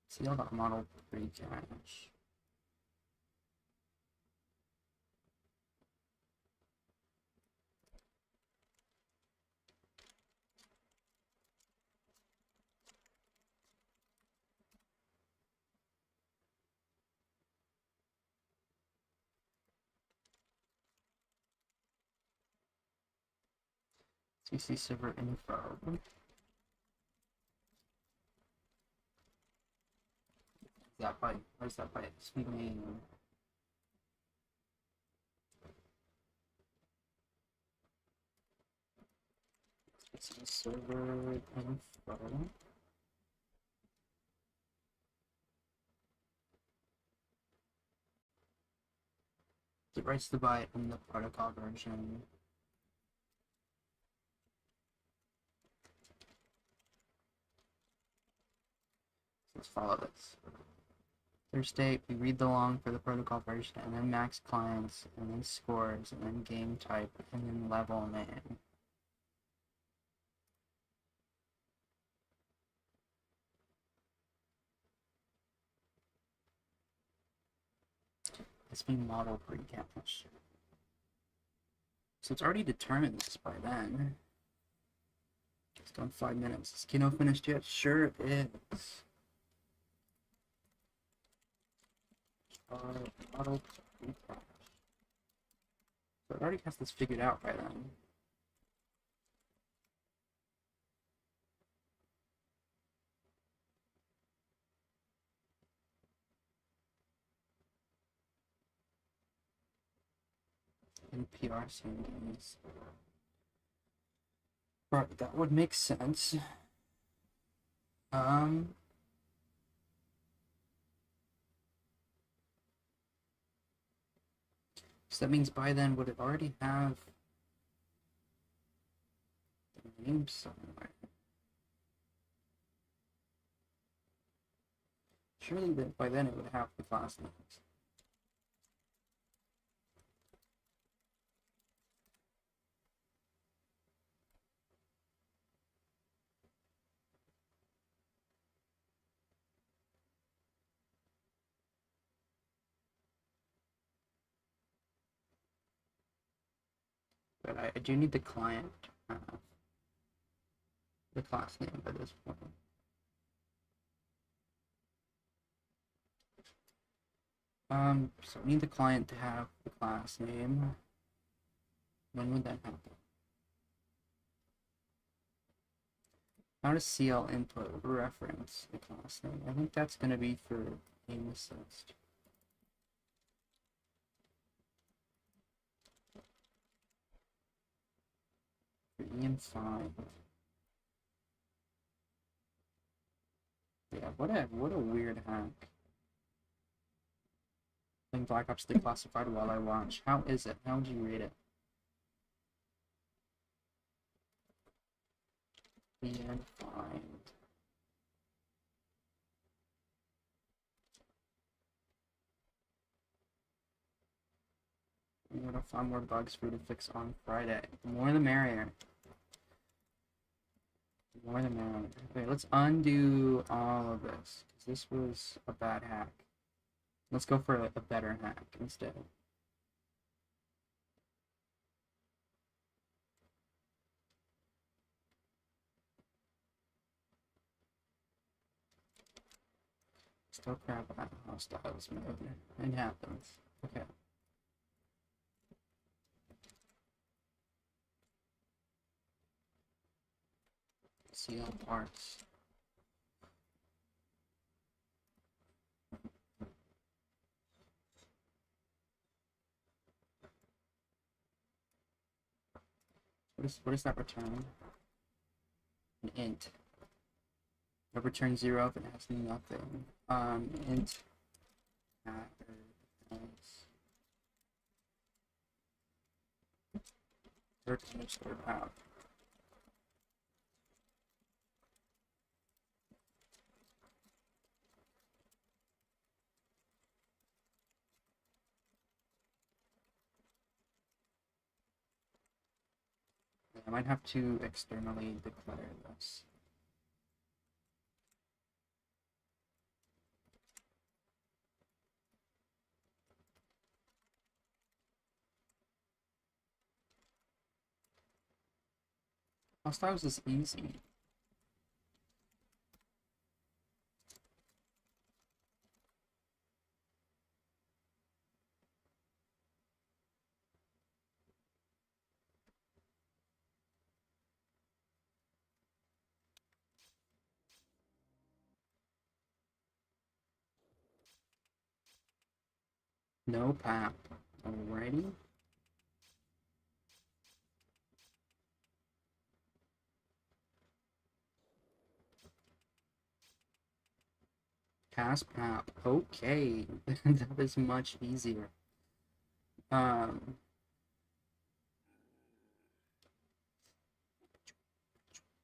seal that model pre-cache. CC server info. Is that by, where's that by its name? CC server info. It writes the byte in the protocol version. Let's follow this. Thursday, we read the long for the protocol version, and then max clients, and then scores, and then game type, and then level name. It's being modeled pre-cache. So it's already determined this by then. It's done 5 minutes. Is Kino finished yet? Sure it is. Model pre-cache. So it already has this figured out by then. And PRC games. Right, that would make sense. So that means by then would it already have the name somewhere? Surely that by then it would have the class names. But I do need the client to have the class name by this point. So I need the client to have the class name. When would that happen? How does CL input reference the class name? I think that's going to be for name assist. For EM5. Yeah, what a weird hack. Playing Black Ops Declassified while I watch. How is it? How would you rate it? EM5. I'm gonna find more bugs for you to fix on Friday. The more the merrier. The more the merrier. Okay, let's undo all of this. Because this was a bad hack. Let's go for a better hack instead. Still crap at hostiles mode. It happens. Okay. CL parts. What is that return? An int. It returns 0 if it has nothing. Int underscore path. I might have to externally declare this. Hostiles is easy. No pap. Alrighty. Pass pap. Okay. That is much easier. Um,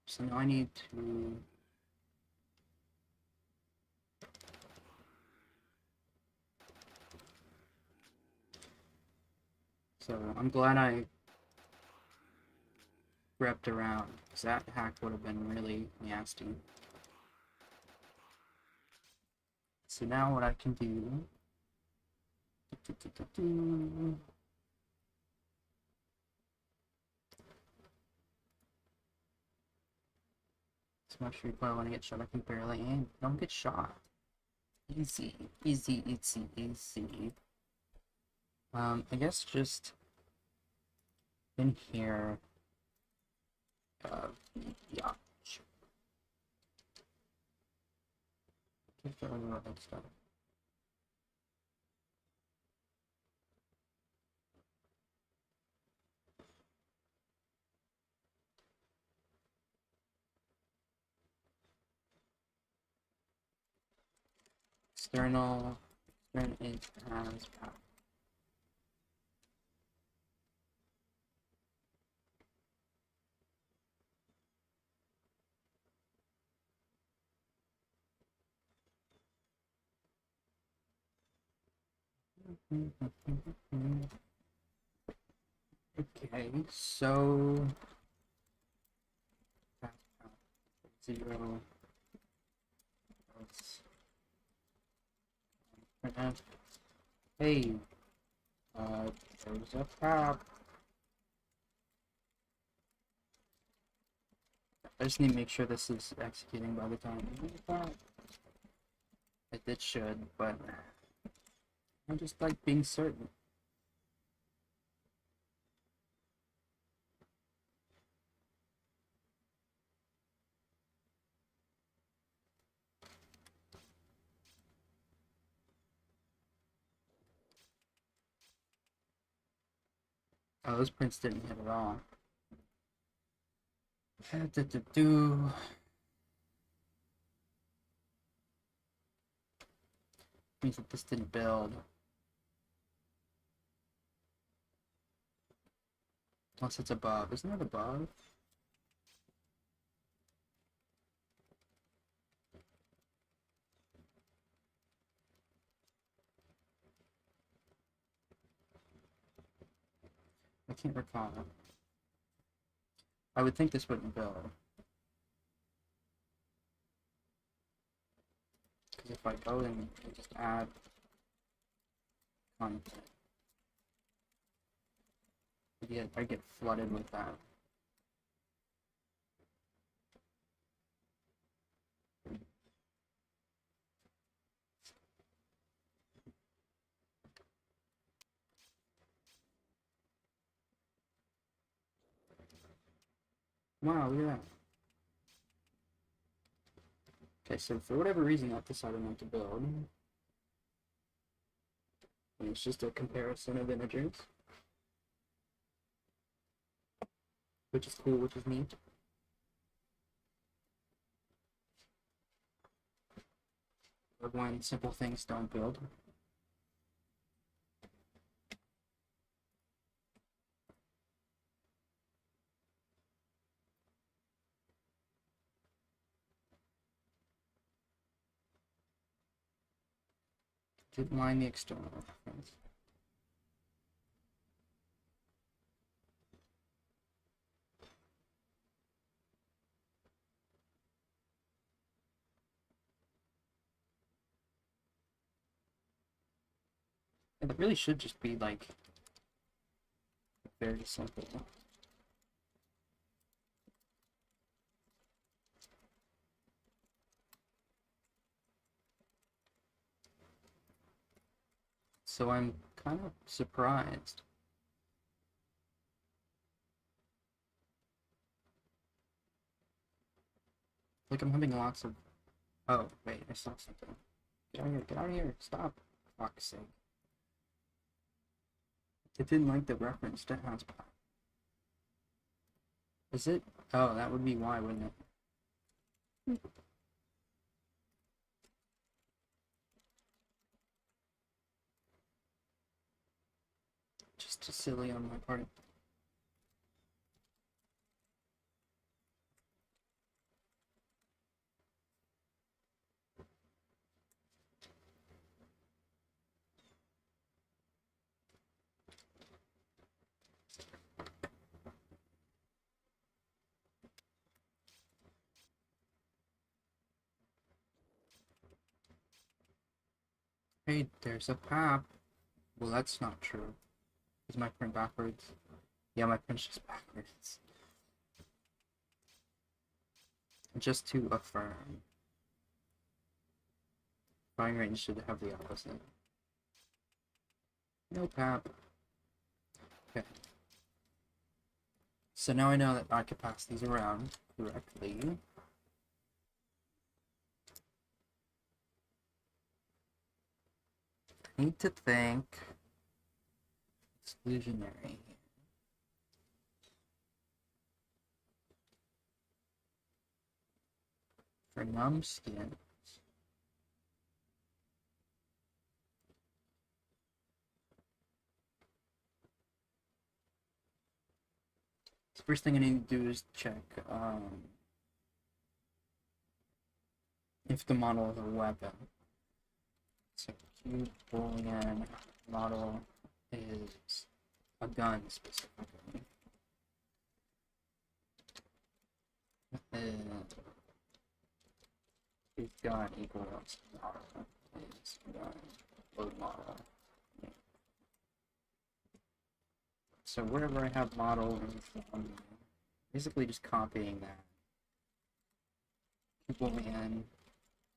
so now I need to... So I'm glad I repped around, because that hack would have been really nasty. So now what I can do... Smash you probably want to get shot. I can barely aim. Don't get shot. Easy, easy, easy, easy. I guess just in here. Yeah. Sure. Just the override stuff. External. External is as power. Okay, so 0. Hey, there's a pop. I just need to make sure this is executing by the time it should, but I just like being certain. Oh, those prints didn't hit at all. Means that this didn't build. Unless it's above. Isn't it above? I can't recall. I would think this wouldn't build. Because if I go and just add content, I get flooded with that. Wow, look at that. Okay, so for whatever reason I decided not to build. And it's just a comparison of integers. Which is cool, which is neat. But when simple things don't build. Didn't line the external reference. And it really should just be like very simple. So I'm kind of surprised. Like I'm having lots of... Oh, wait, I saw something. Get out of here, stop. Fuck's sake. It didn't like the reference to haspath. Is it? Oh, that would be why, wouldn't it? Just too silly on my part. Hey, there's a pap. Well, that's not true. Is my print backwards? Yeah, my print's just backwards. Just to affirm. Firing range should have the opposite. No pap. Okay. So now I know that I can pass these around correctly. I need to think exclusionary. For numbskin. So first thing I need to do is check if the model is a weapon. So Q Boolean model is a gun specifically. Is gun equals model is gun load model. So wherever I have model, I'm basically just copying that. Boolean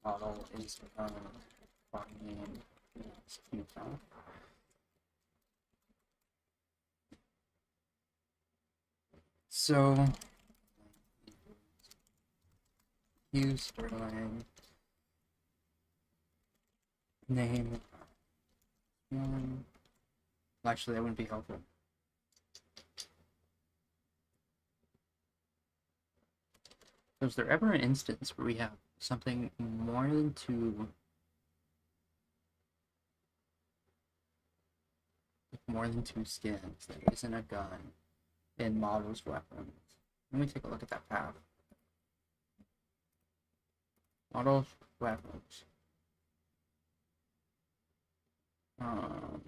model is name is VITA. So use Sterling name one. Well, actually, that wouldn't be helpful. Was there ever an instance where we have something more than two, skins that isn't a gun in models weapons? Let me take a look at that path. Models weapons. No.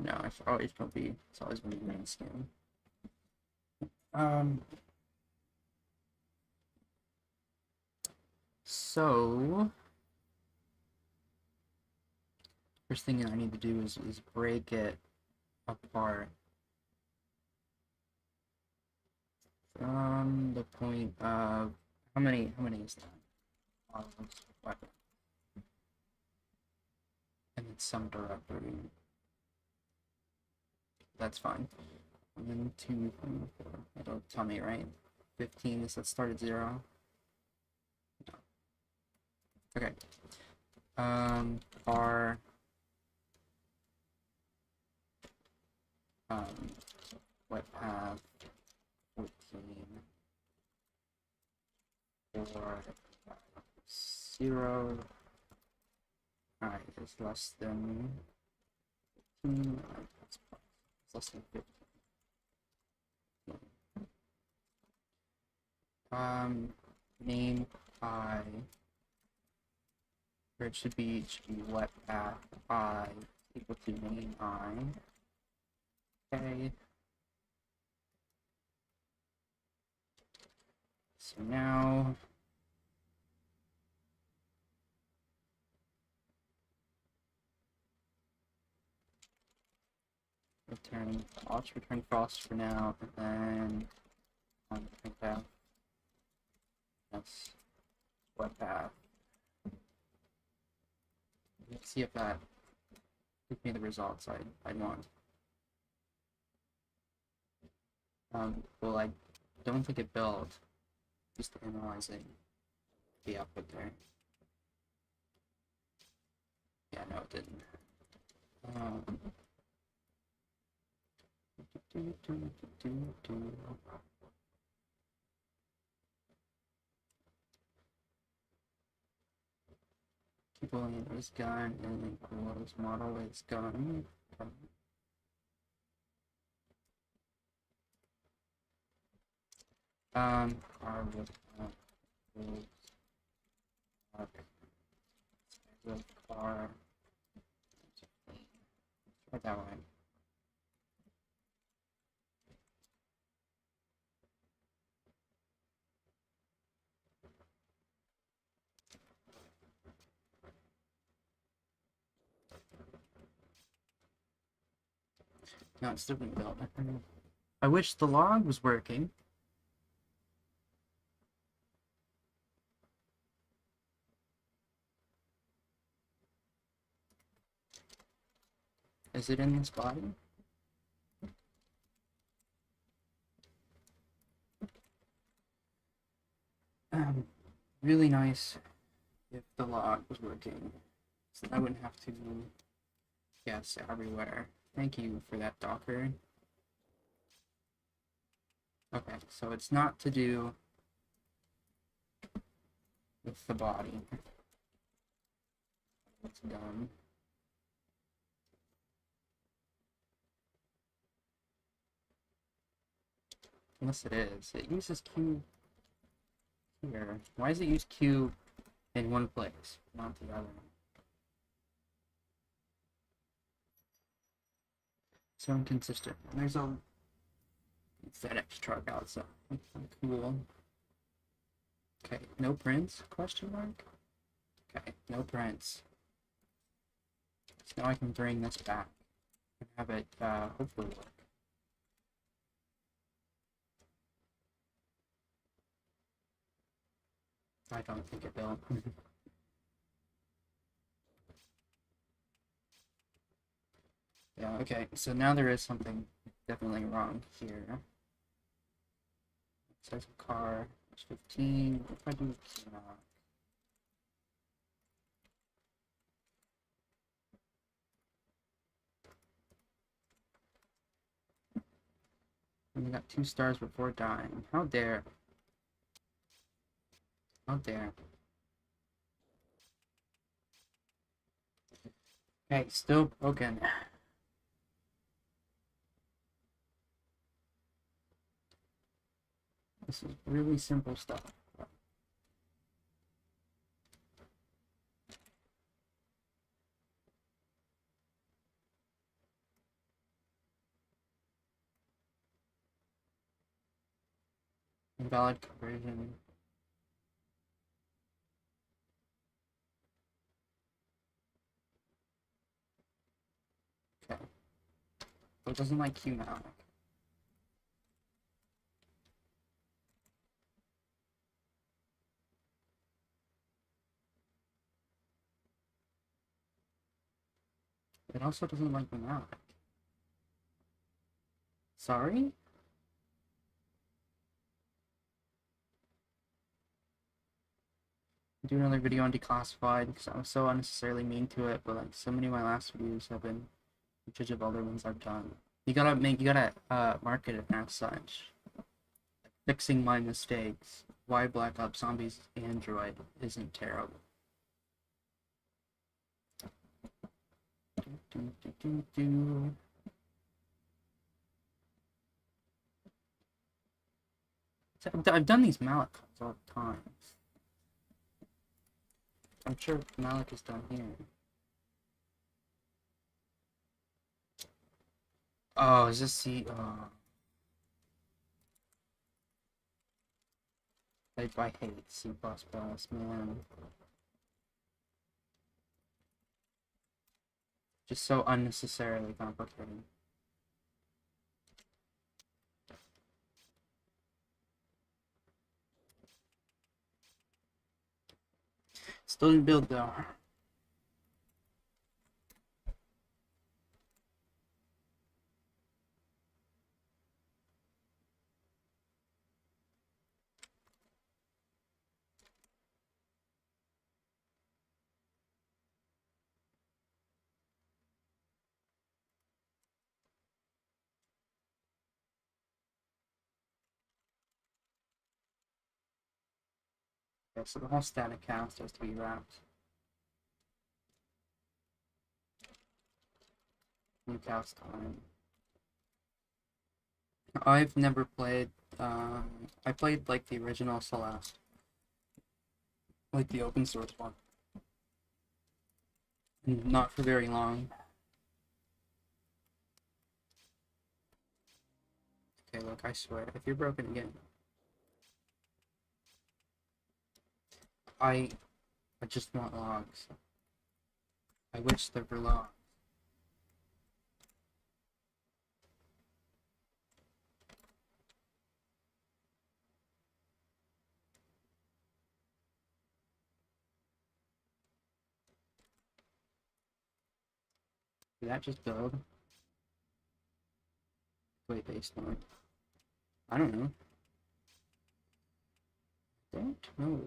No, it's always gonna be main skin. So first thing I need to do is break it apart from the point of how many is that? Weapon. And then some directory. That's fine. 1, 2, 3, 4. It'll tell me, right? 15, so let's start at 0. No. Okay. Var web path 14 for 0 I is less than 15. It's less than 15. Name I, or it should be web path I equal to name I. Okay. So now I'll just return false for now, and then print path. That's web path. Let's see if that gives me the results I want. Well, I don't think it built, just analyzing the output there. Yeah, no, it didn't. Um, do, do, do, do. Keep pulling his gun and then close model his gun. Car with car. Try that way. No, it's still being built. I wish the log was working. Is it in this body? Really nice if the log was working. So I wouldn't have to guess everywhere. Thank you for that, Docker. Okay, so it's not to do with the body. It's done. Unless it is. It uses Q here. Why does it use Q in one place, not the other? So inconsistent. And there's a FedEx truck outside. Cool. Okay, no prints? Question mark? Okay, no prints. So now I can bring this back and have it hopefully work. I don't think it will. Yeah, okay, so now there is something definitely wrong here. Size of car is 15. If I do and we got 2 stars before dying. How dare? How dare? Okay, still broken. This is really simple stuff. Invalid conversion. Okay. But it doesn't like QMalloc. It also doesn't like malloc. Sorry? Do another video on declassified because I was so unnecessarily mean to it, but like so many of my last videos have been judge of other ones I've done. You gotta market it as such. Fixing my mistakes. Why Black Ops Zombies Android isn't terrible. I've done these malloc calls all the time. I'm sure malloc is done here. Oh, is this C? Oh. I hate C++, man. Just so unnecessarily complicated. Still didn't build though. Okay, so the whole static cast has to be wrapped. New cast time. I've never played, I played like the original Celeste. Like the open source one. Not for very long. Okay, look, I swear, if you're broken again, I just want logs. I wish there were logs. Did that just build? Wait, based on. I don't know. Don't know.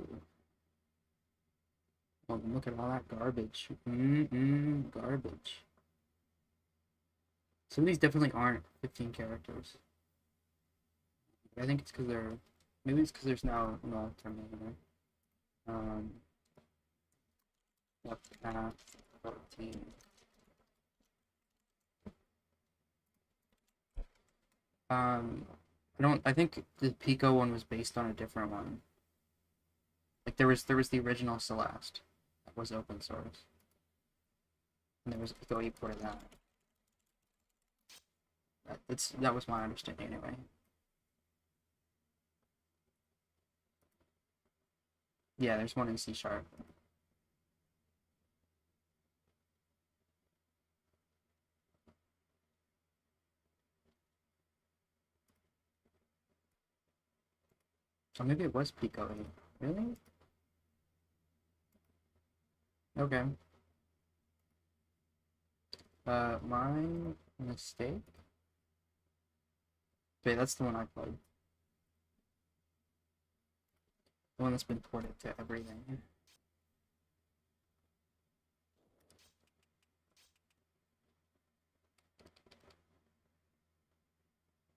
Oh, look at all that garbage. Garbage. Some of these definitely aren't 15 characters. I think it's because they're. Maybe it's because there's now no Terminator. Left path 14. I think the Pico one was based on a different one. Like there was the original Celeste that was open source, and there was a Pico 8 port of that. That was my understanding anyway. Yeah, there's one in C#. So maybe it was Pico 8. Really? Okay. My mistake? Okay, that's the one I played. The one that's been ported to everything.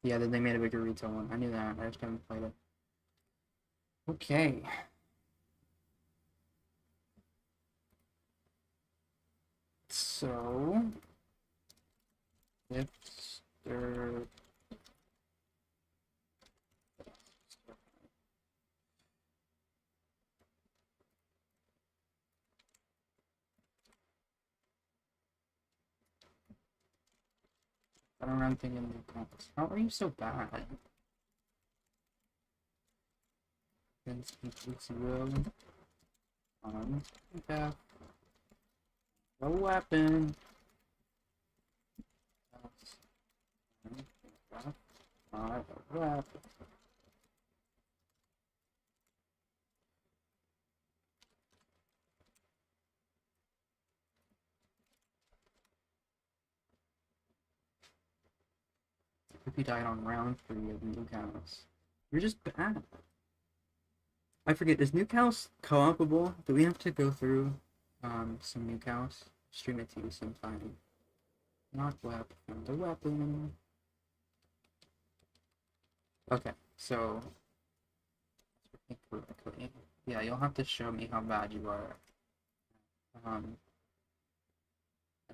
Yeah, then they made a bigger retail one. I knew that. I just haven't played it. Okay. So, if there... I don't run thinking new compass. How are you so bad? It's real. Okay. No weapon. Not a weapon. If you died on round 3 of New House. You're just bad. I forget, is New House co-opable? Do we have to go through some New House? Stream it to you sometime. Not weapon, the weapon. Okay, so correctly. Yeah, you'll have to show me how bad you are at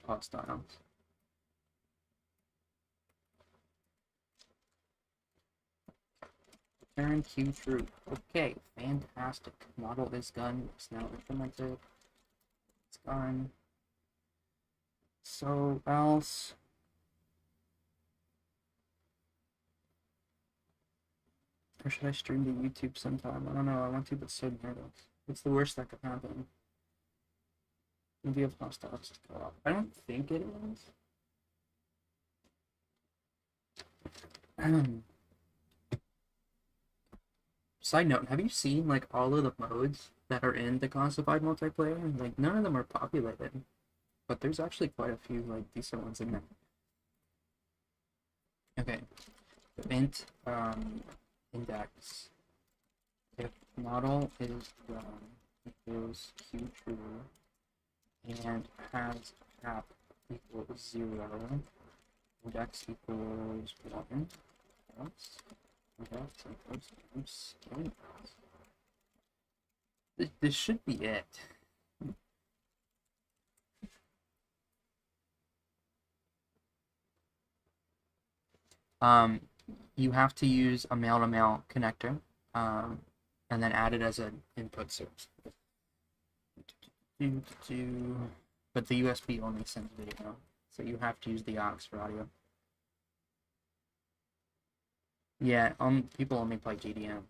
hostiles. Return Q true. Okay, fantastic. Model is gun is now implemented. It's gone. So else. Or should I stream to YouTube sometime? I don't know. I want to, but it's so nervous. What's the worst that could happen? Maybe if hostiles go up. I don't think it is. Side note, have you seen like all of the modes that are in the classified multiplayer? Like none of them are populated, but there's actually quite a few like decent ones in there. Okay, int index. If model is equals q true and has cap equals 0, index equals 1. Else. This should be it. Um, you have to use a male-to-male connector, and then add it as an input source. But the USB only sends video, so you have to use the aux for audio. Yeah, people only play GDM.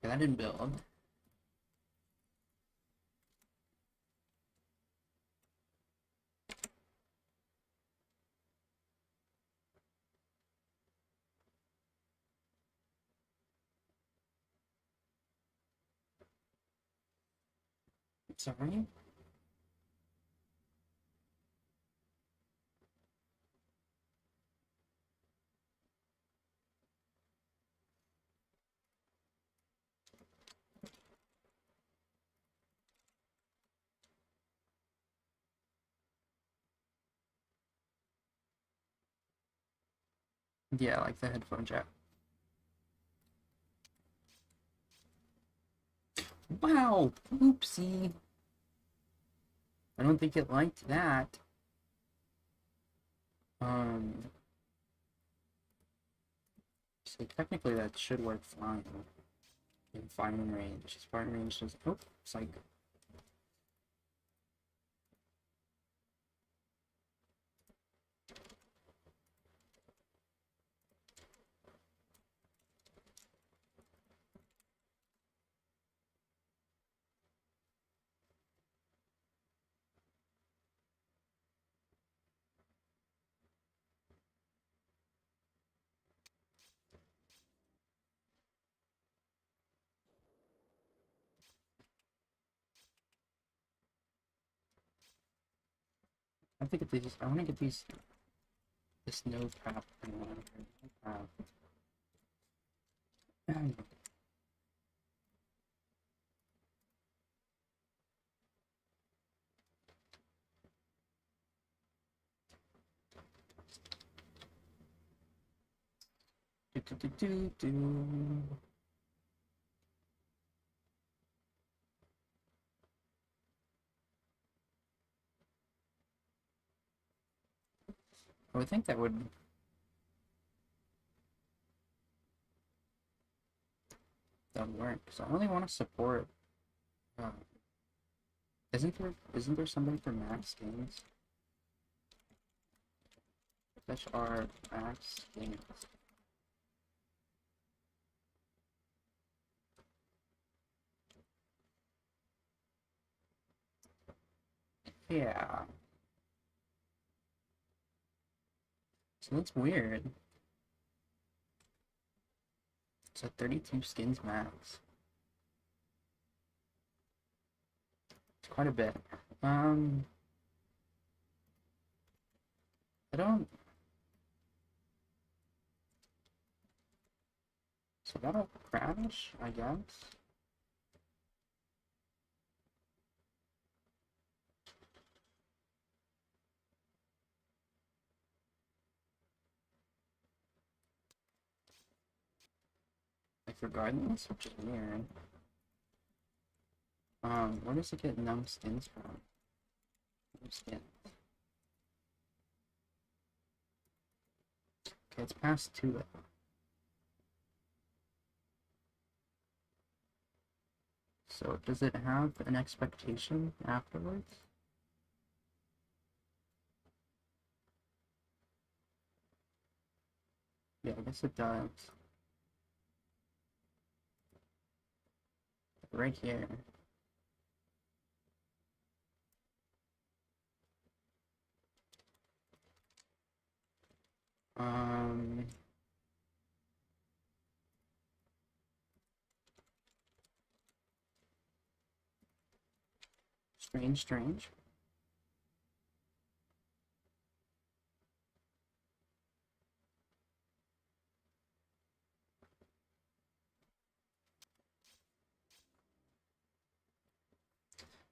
Yeah, that didn't build. Sorry. Yeah, like the headphone jack. Wow! Oopsie! I don't think it liked that. So technically that should work fine. In firing range. Firing range does. Oh, psych. I think these. I want to get these. This node path thing on. I would think that would work. So I only want to support. Uh, isn't there something for max skins? Fetch our max skins. Yeah. So that's weird. So 32 skins max. It's quite a bit. I don't. So that'll crash, I guess. Like regardless, which is weird. Where does it get num skins from? Num skins. Okay, it's past 2 though. So does it have an expectation afterwards? Yeah, I guess it does. Right here. Um, strange.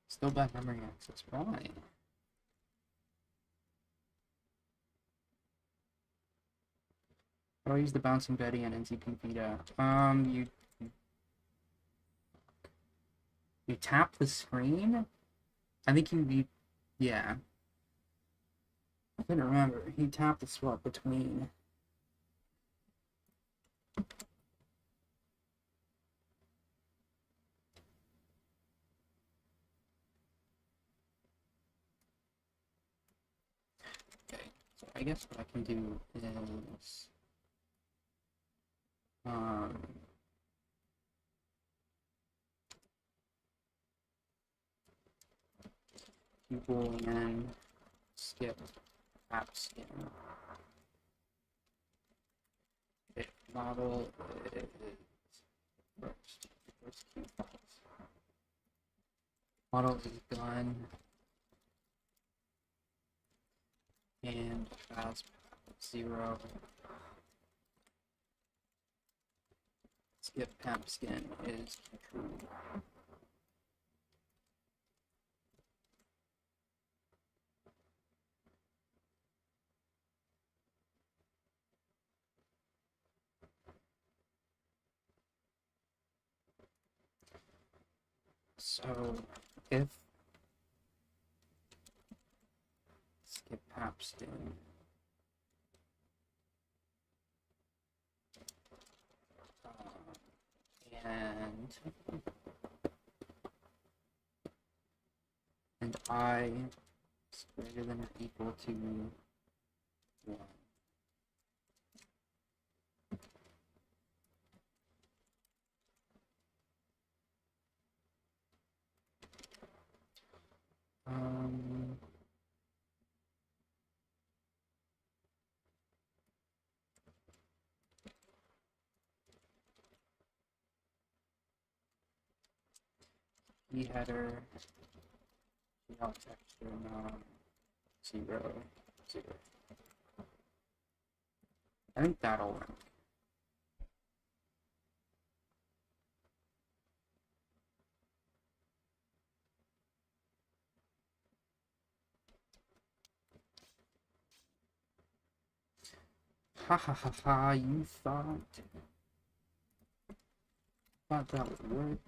Still bad memory access. Why? I'll use the Bouncing Betty and NCP VITA. You tap the screen? I think yeah. I couldn't remember. He tapped the swap between. Okay, so I guess what I can do is people and skip app skin. If model is first key files. Model is done and has 0. Skip app skin is true. So if skip app skin and I is greater than or equal to 1. Um, key header, alt texture, non 0, 0. I think that'll work. Ha ha ha ha, you thought that would work.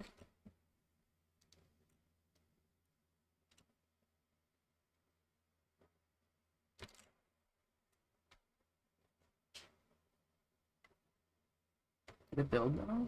Did it build now?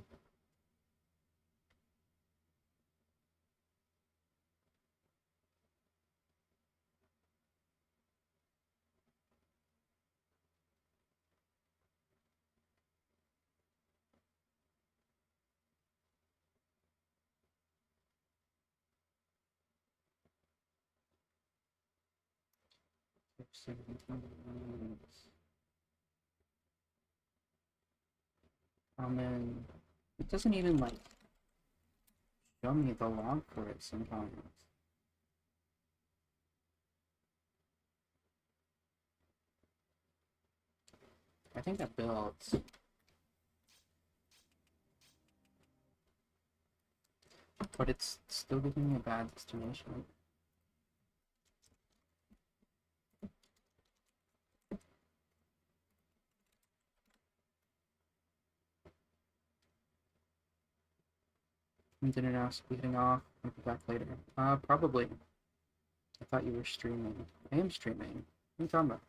Then it doesn't even like show me the log for it sometimes. I think that builds. But it's still giving me a bad destination. Internet now splitting off. I'll be back later. Probably. I thought you were streaming. I am streaming. What are you talking about?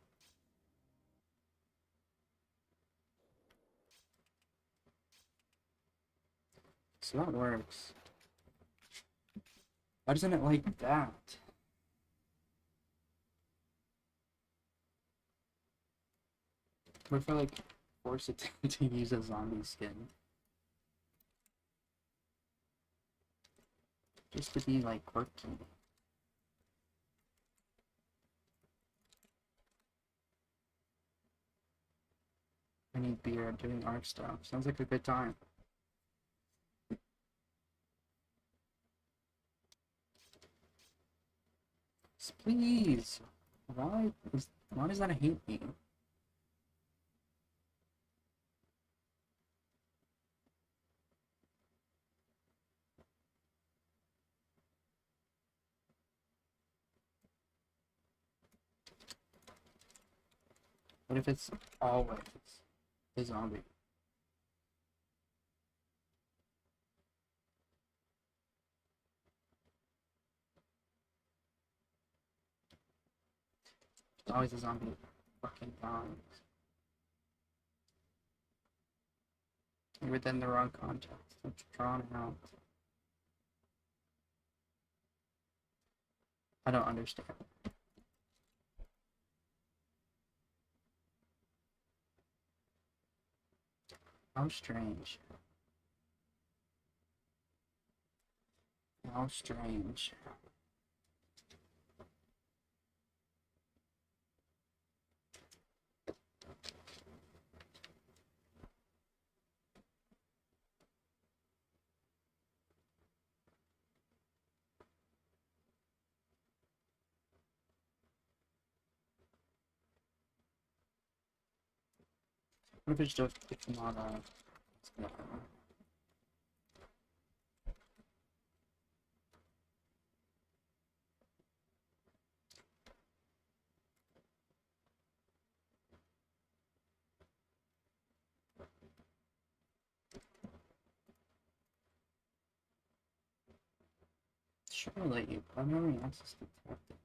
So that works. Why doesn't it like that? What if I like force it to use a zombie skin? Just to be like quirky. I need beer. I'm doing art stuff. Sounds like a good time. Please. Why does that hate me? What if it's always a zombie. It's always a zombie fucking dies. You're within the wrong context. It's drawn out. I don't understand. How strange. How strange. What if it's just it's not it's not surely primary access detected.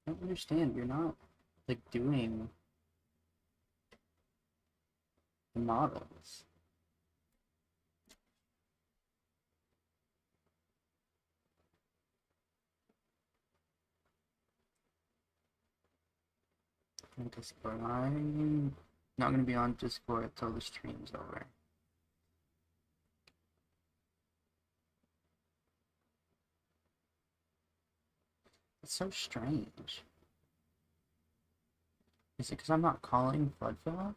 I don't understand. You're not like doing the models. On Discord. I'm not gonna be on Discord until the stream's over. It's so strange. Is it because I'm not calling Floodfill?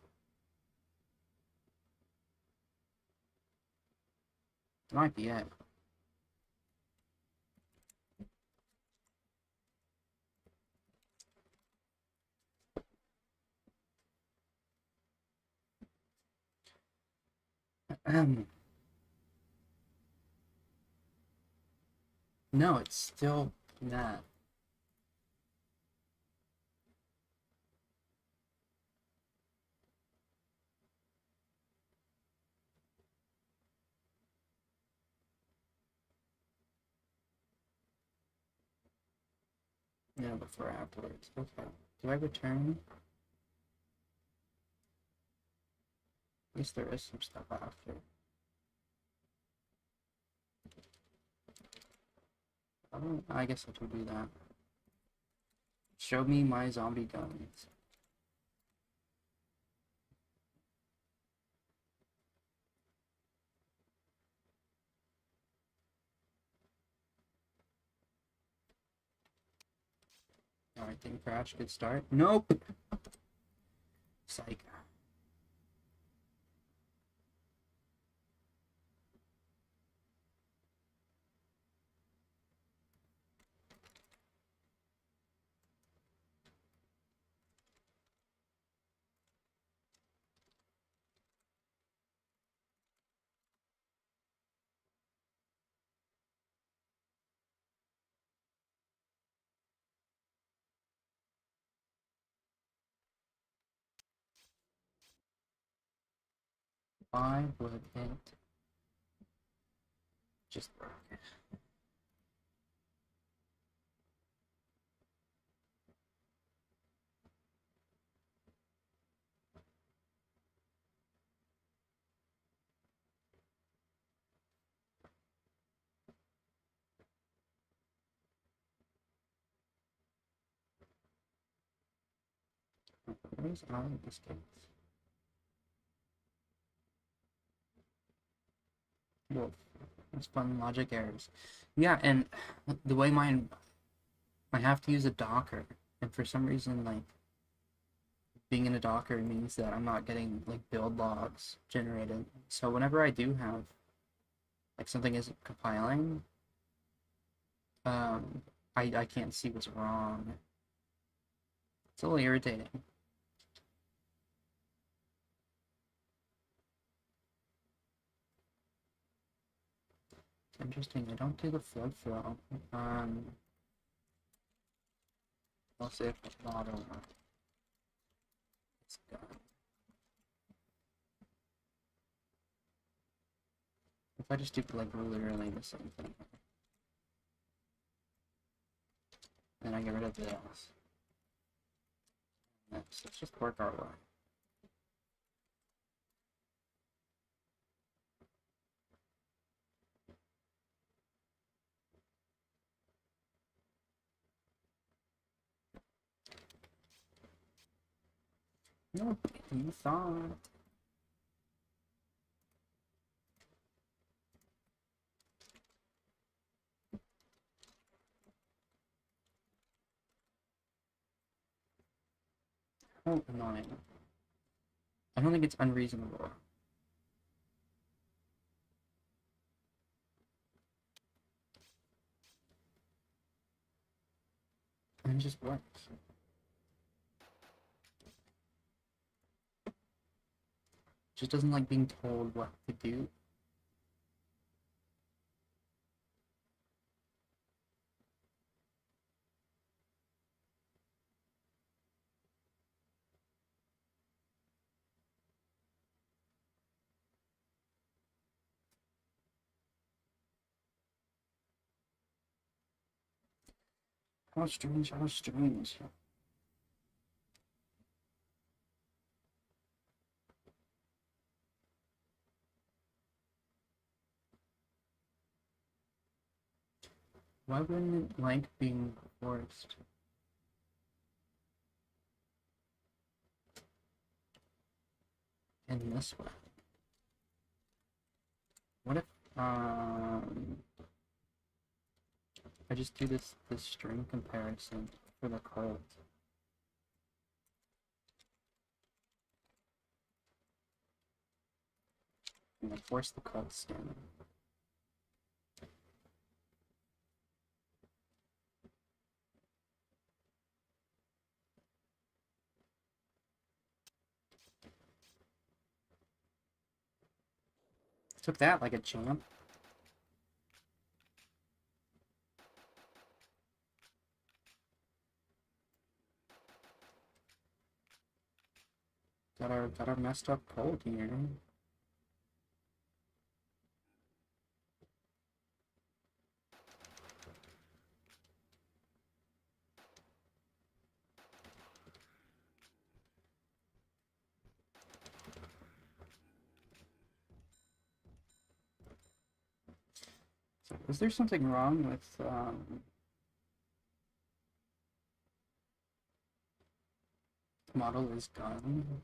It might be it. No, it's still that. No, before afterwards. Okay. Do I return? At least there is some stuff after. I guess I could do that. Show me my zombie guns. Alright, thing crash, good start. Nope! Psych. Why would it just work? Where's all of these gates? Whoa, that's fun logic errors. Yeah, and the way mine, I have to use a Docker, and for some reason, like, being in a Docker means that I'm not getting, like, build logs generated. So whenever I do have, like, something isn't compiling, I can't see what's wrong. It's a little irritating. Interesting, I don't do the flood flow. I'll see if the model is gone. If I just do like literally the same thing, then I get rid of this. Let's just work our way. No, you thought. Oh, annoying. I don't think it's unreasonable. It just works. Just doesn't like being told what to do. How strange, how strange. Why wouldn't it like being forced? In this way? What if, I just do this string comparison for the code? And I force the code scan. Took that like a champ. Got our messed up code here. So, is there something wrong with model is done?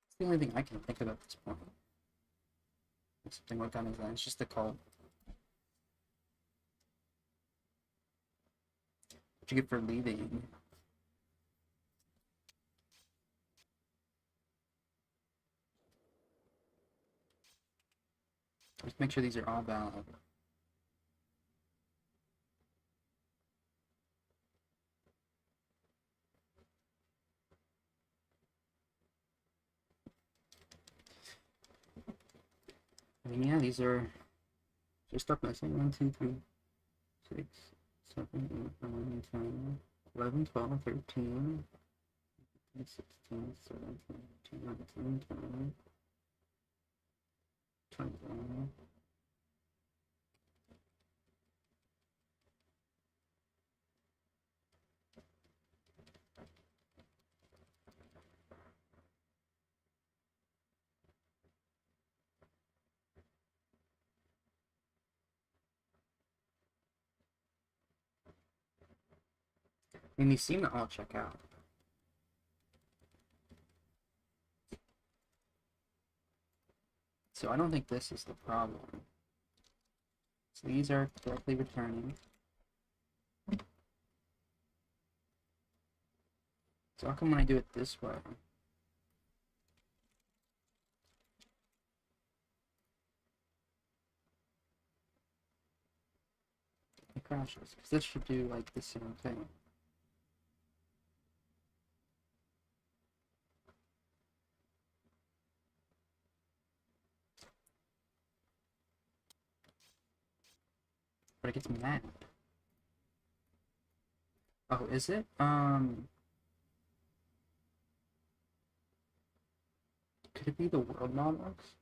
It's the only thing I can think of at this point. Something went down his line. It's just the code. What you get for leaving? Just make sure these are all valid. I mean, yeah, these are just stuff missing. 1, 2, 3, 6, 7, 8, 9, 10, 11, 12, 13, 16, 17, 18, 19, 20, 21. And these seem to all check out. So I don't think this is the problem. So these are correctly returning. So how come when I do it this way, it crashes? Because this should do like the same thing. but it gets mad. Oh, is it? Could it be the world models?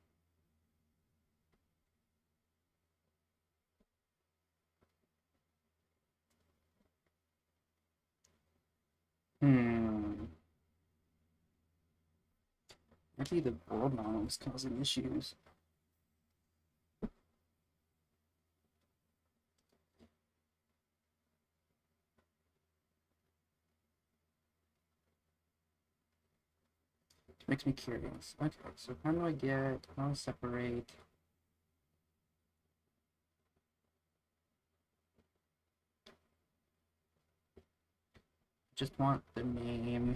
Maybe the world models causing issues. Makes me curious. Okay, so how do I separate? Just want the name.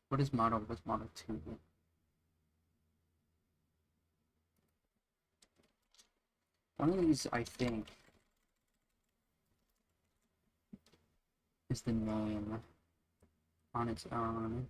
What is model? What's model 2? One of these, I think, is the name on its own.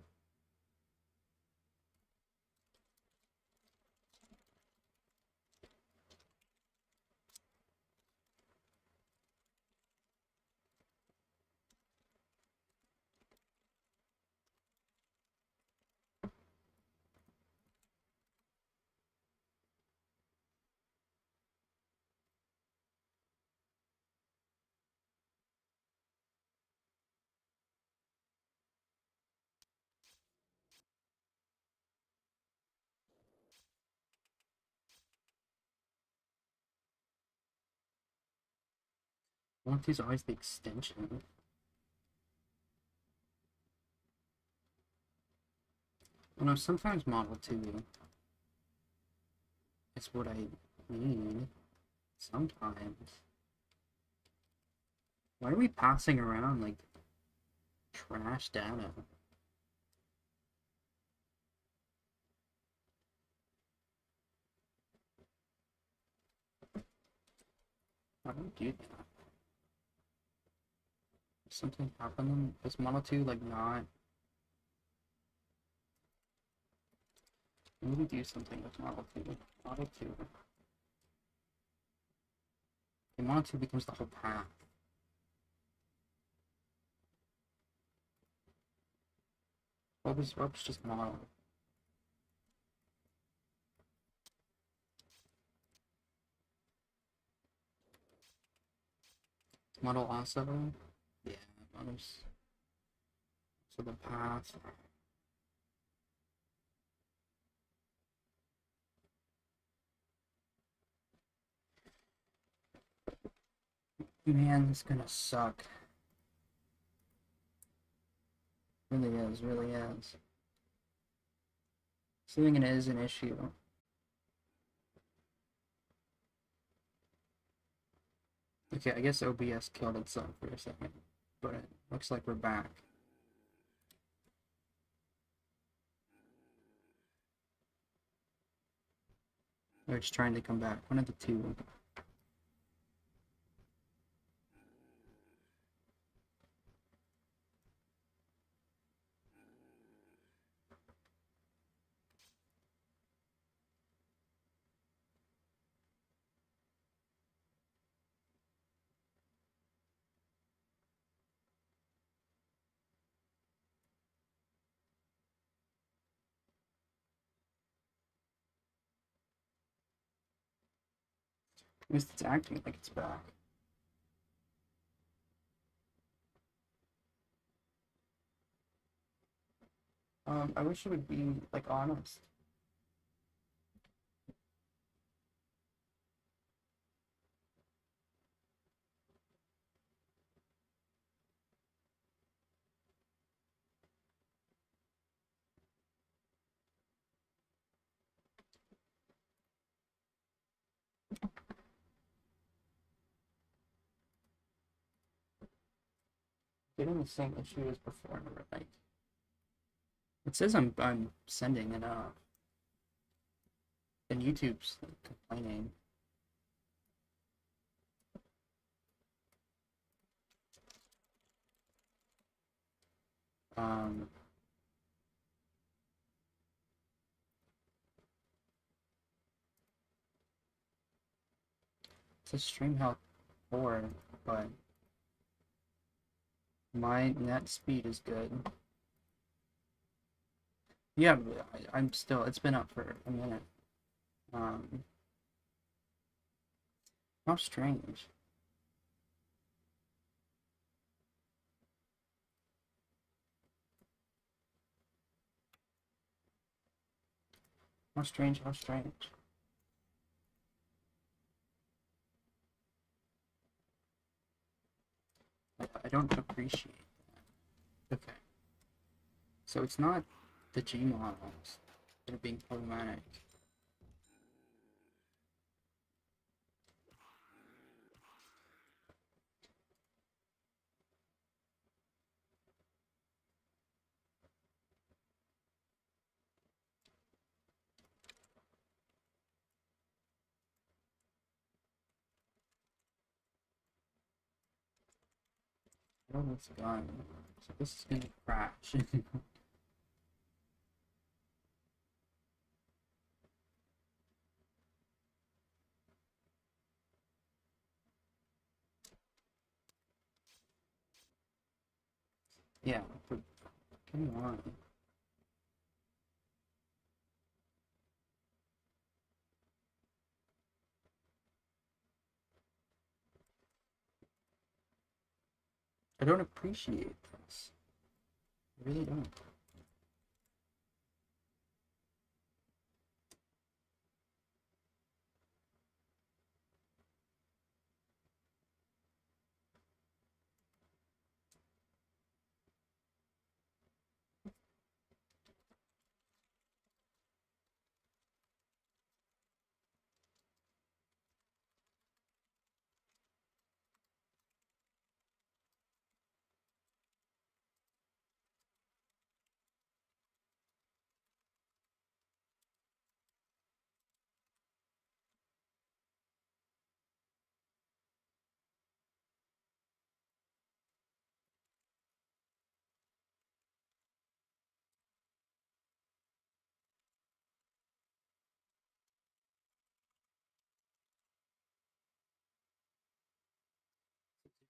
I want these always the extension. You know, sometimes model 2 is what I need. Sometimes. Why are we passing around like trash data? Why do we do that? Something happened? Is model 2 like not? Maybe do something with model 2. Model 2. Okay, model 2 becomes the whole path. What was just model? Model also? Yeah, model's so the path. Man, this is gonna suck. Really is, really is. Seeing it is an issue. Okay, I guess OBS killed itself for a second, but it looks like we're back. Or it's trying to come back. One of the two. At least it's acting like it's back. I wish it would be, like, honest. Getting the same issue as before, right? It says I'm sending it up. And YouTube's like, complaining. Um, says stream health 4, but my net speed is good. Yeah, but I'm still, it's been up for a minute. How strange. How strange, how strange. I don't appreciate that. Okay. So it's not the G models that are being problematic. Oh, it's gone. So this is gonna crash. Yeah, but come on. I don't appreciate this. I really don't.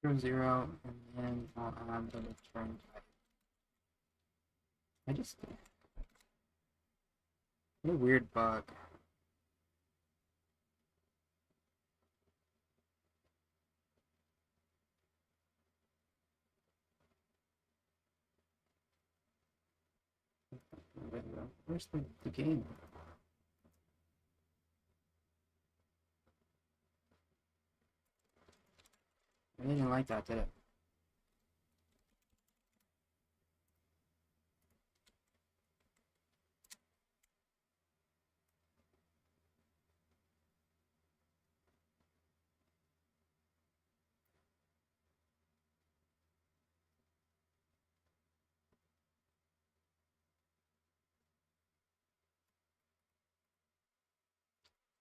Zero, zero, and then I'll add the return type. I just, what a weird bug. Where's the game? I didn't like that, did it?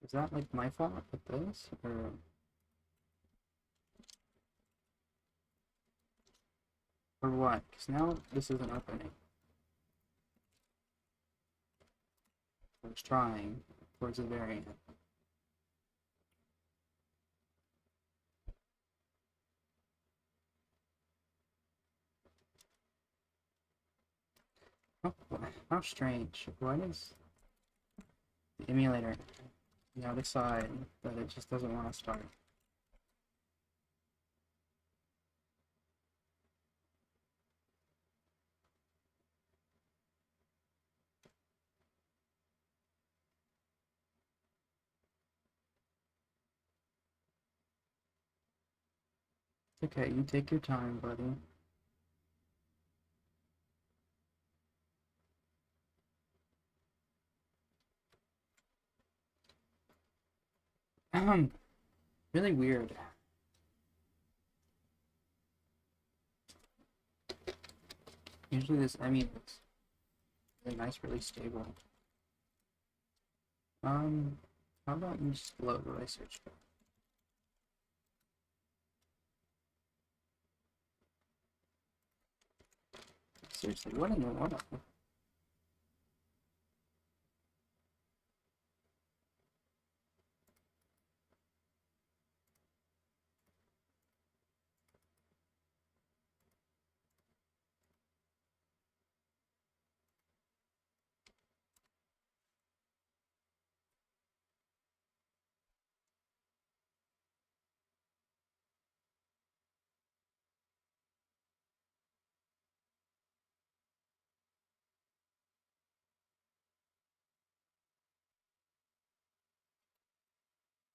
Is that like my fault with this, or what? Because now this isn't opening. I was trying towards the variant. How strange. What is the emulator the other side that it just doesn't want to start? Okay, you take your time, buddy. Really weird. Usually this Emmy looks really nice, really stable. How about you just load what I searched for? Seriously, what in the world?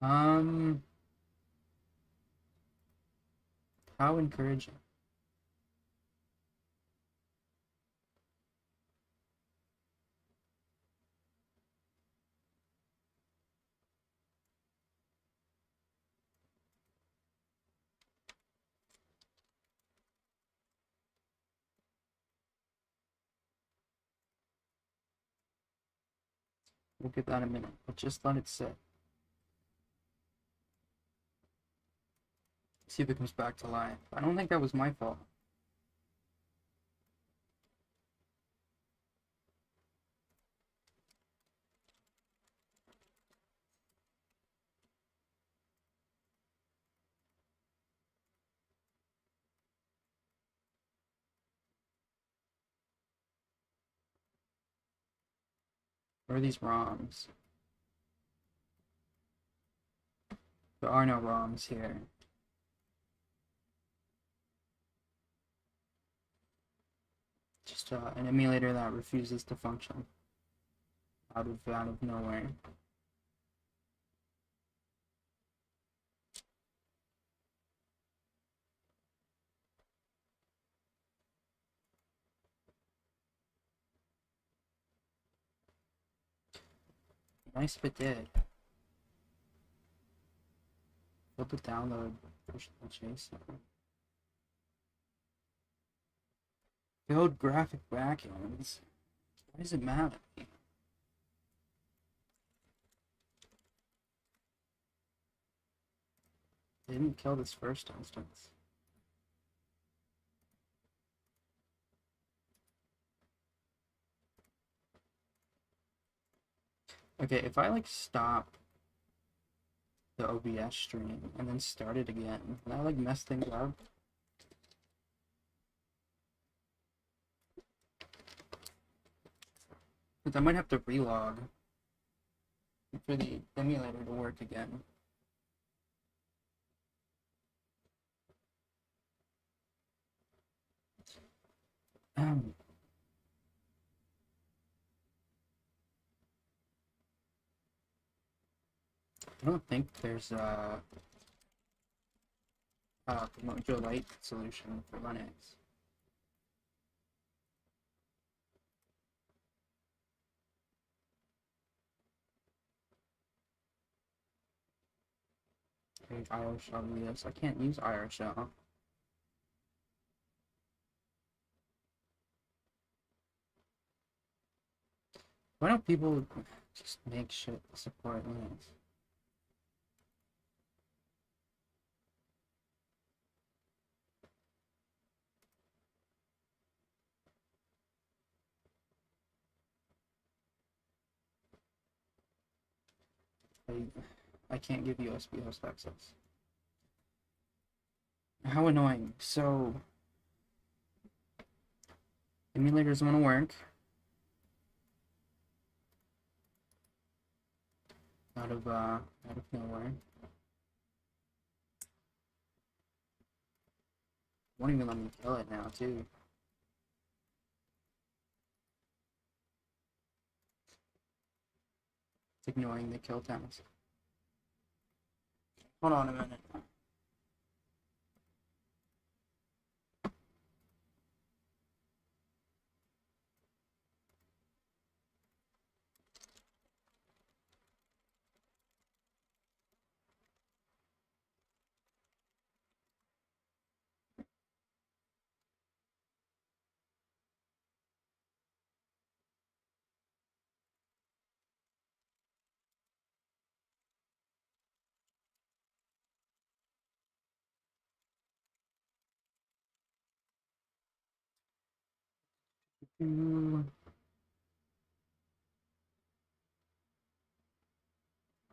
Um, how encouraging. We'll give that a minute, but just let it sit. See if it comes back to life. I don't think that was my fault. Where are these ROMs? There are no ROMs here. Just an emulator that refuses to function out of nowhere. Nice if it did. Flip the download version of JSON. Build graphic backends. Why does it matter? They didn't kill this first instance. Okay, if I like stop the OBS stream and then start it again, will that like mess things up? Because I might have to relog for the emulator to work again. Um, I don't think there's a Mojo Lite solution for Linux. IRShell yes. I can't use IRShell. Why don't people just make shit support Linux? I can't give USB host access. How annoying. So, emulator doesn't want to work. Out of nowhere. Won't even let me kill it now, too. It's ignoring the kill task. Hold on a minute.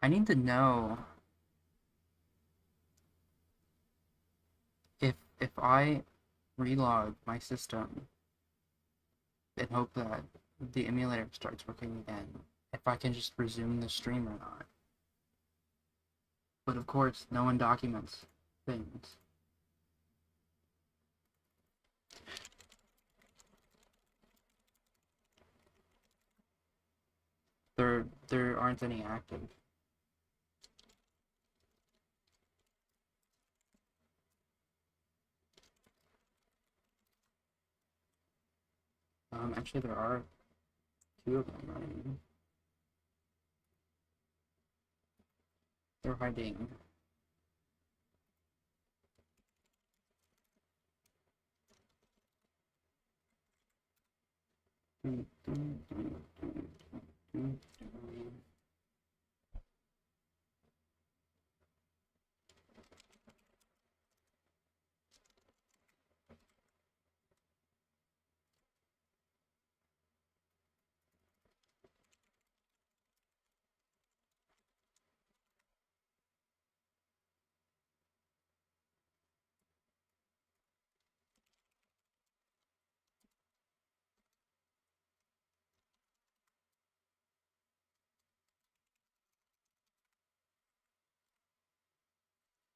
I need to know if I relog my system and hope that the emulator starts working again, if I can just resume the stream or not. But of course, no one documents things. There aren't any active. Actually, there are two of them running. They're hiding.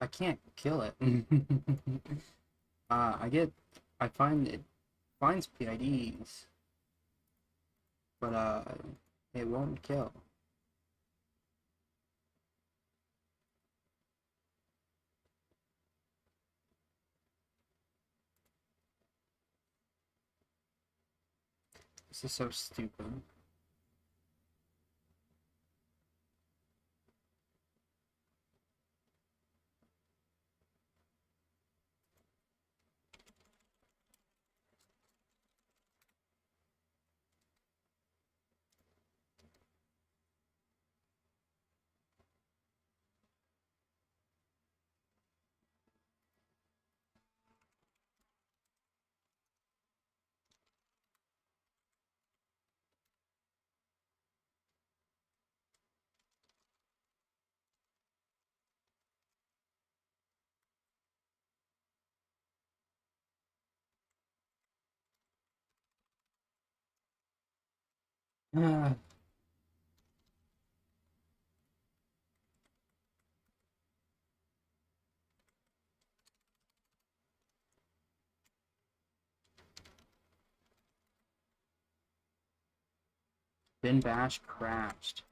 I can't kill it. I find it finds PIDs, but it won't kill. This is so stupid. Bin bash crashed.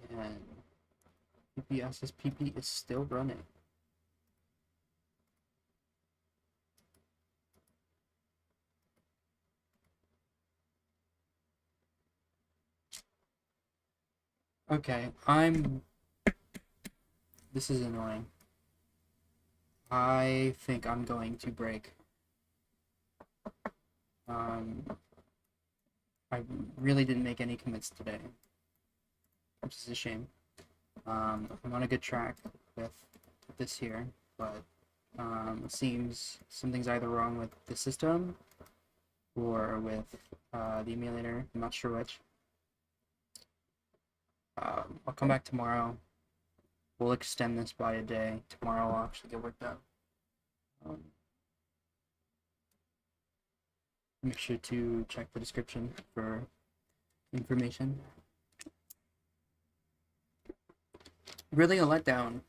And PPSSPP is still running. Okay, this is annoying. I think I'm going to break. I really didn't make any commits today, which is a shame. I'm on a good track with this here, but it seems something's either wrong with the system or with the emulator. I'm not sure which. I'll come back tomorrow. We'll extend this by a day. Tomorrow I'll actually get work done. Make sure to check the description for information. Really a letdown.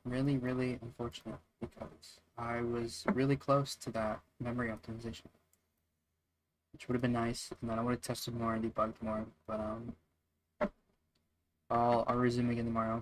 Really unfortunate because I was really close to that memory optimization, which would have been nice, and then I would have tested more and debugged more. But I'll resume again tomorrow.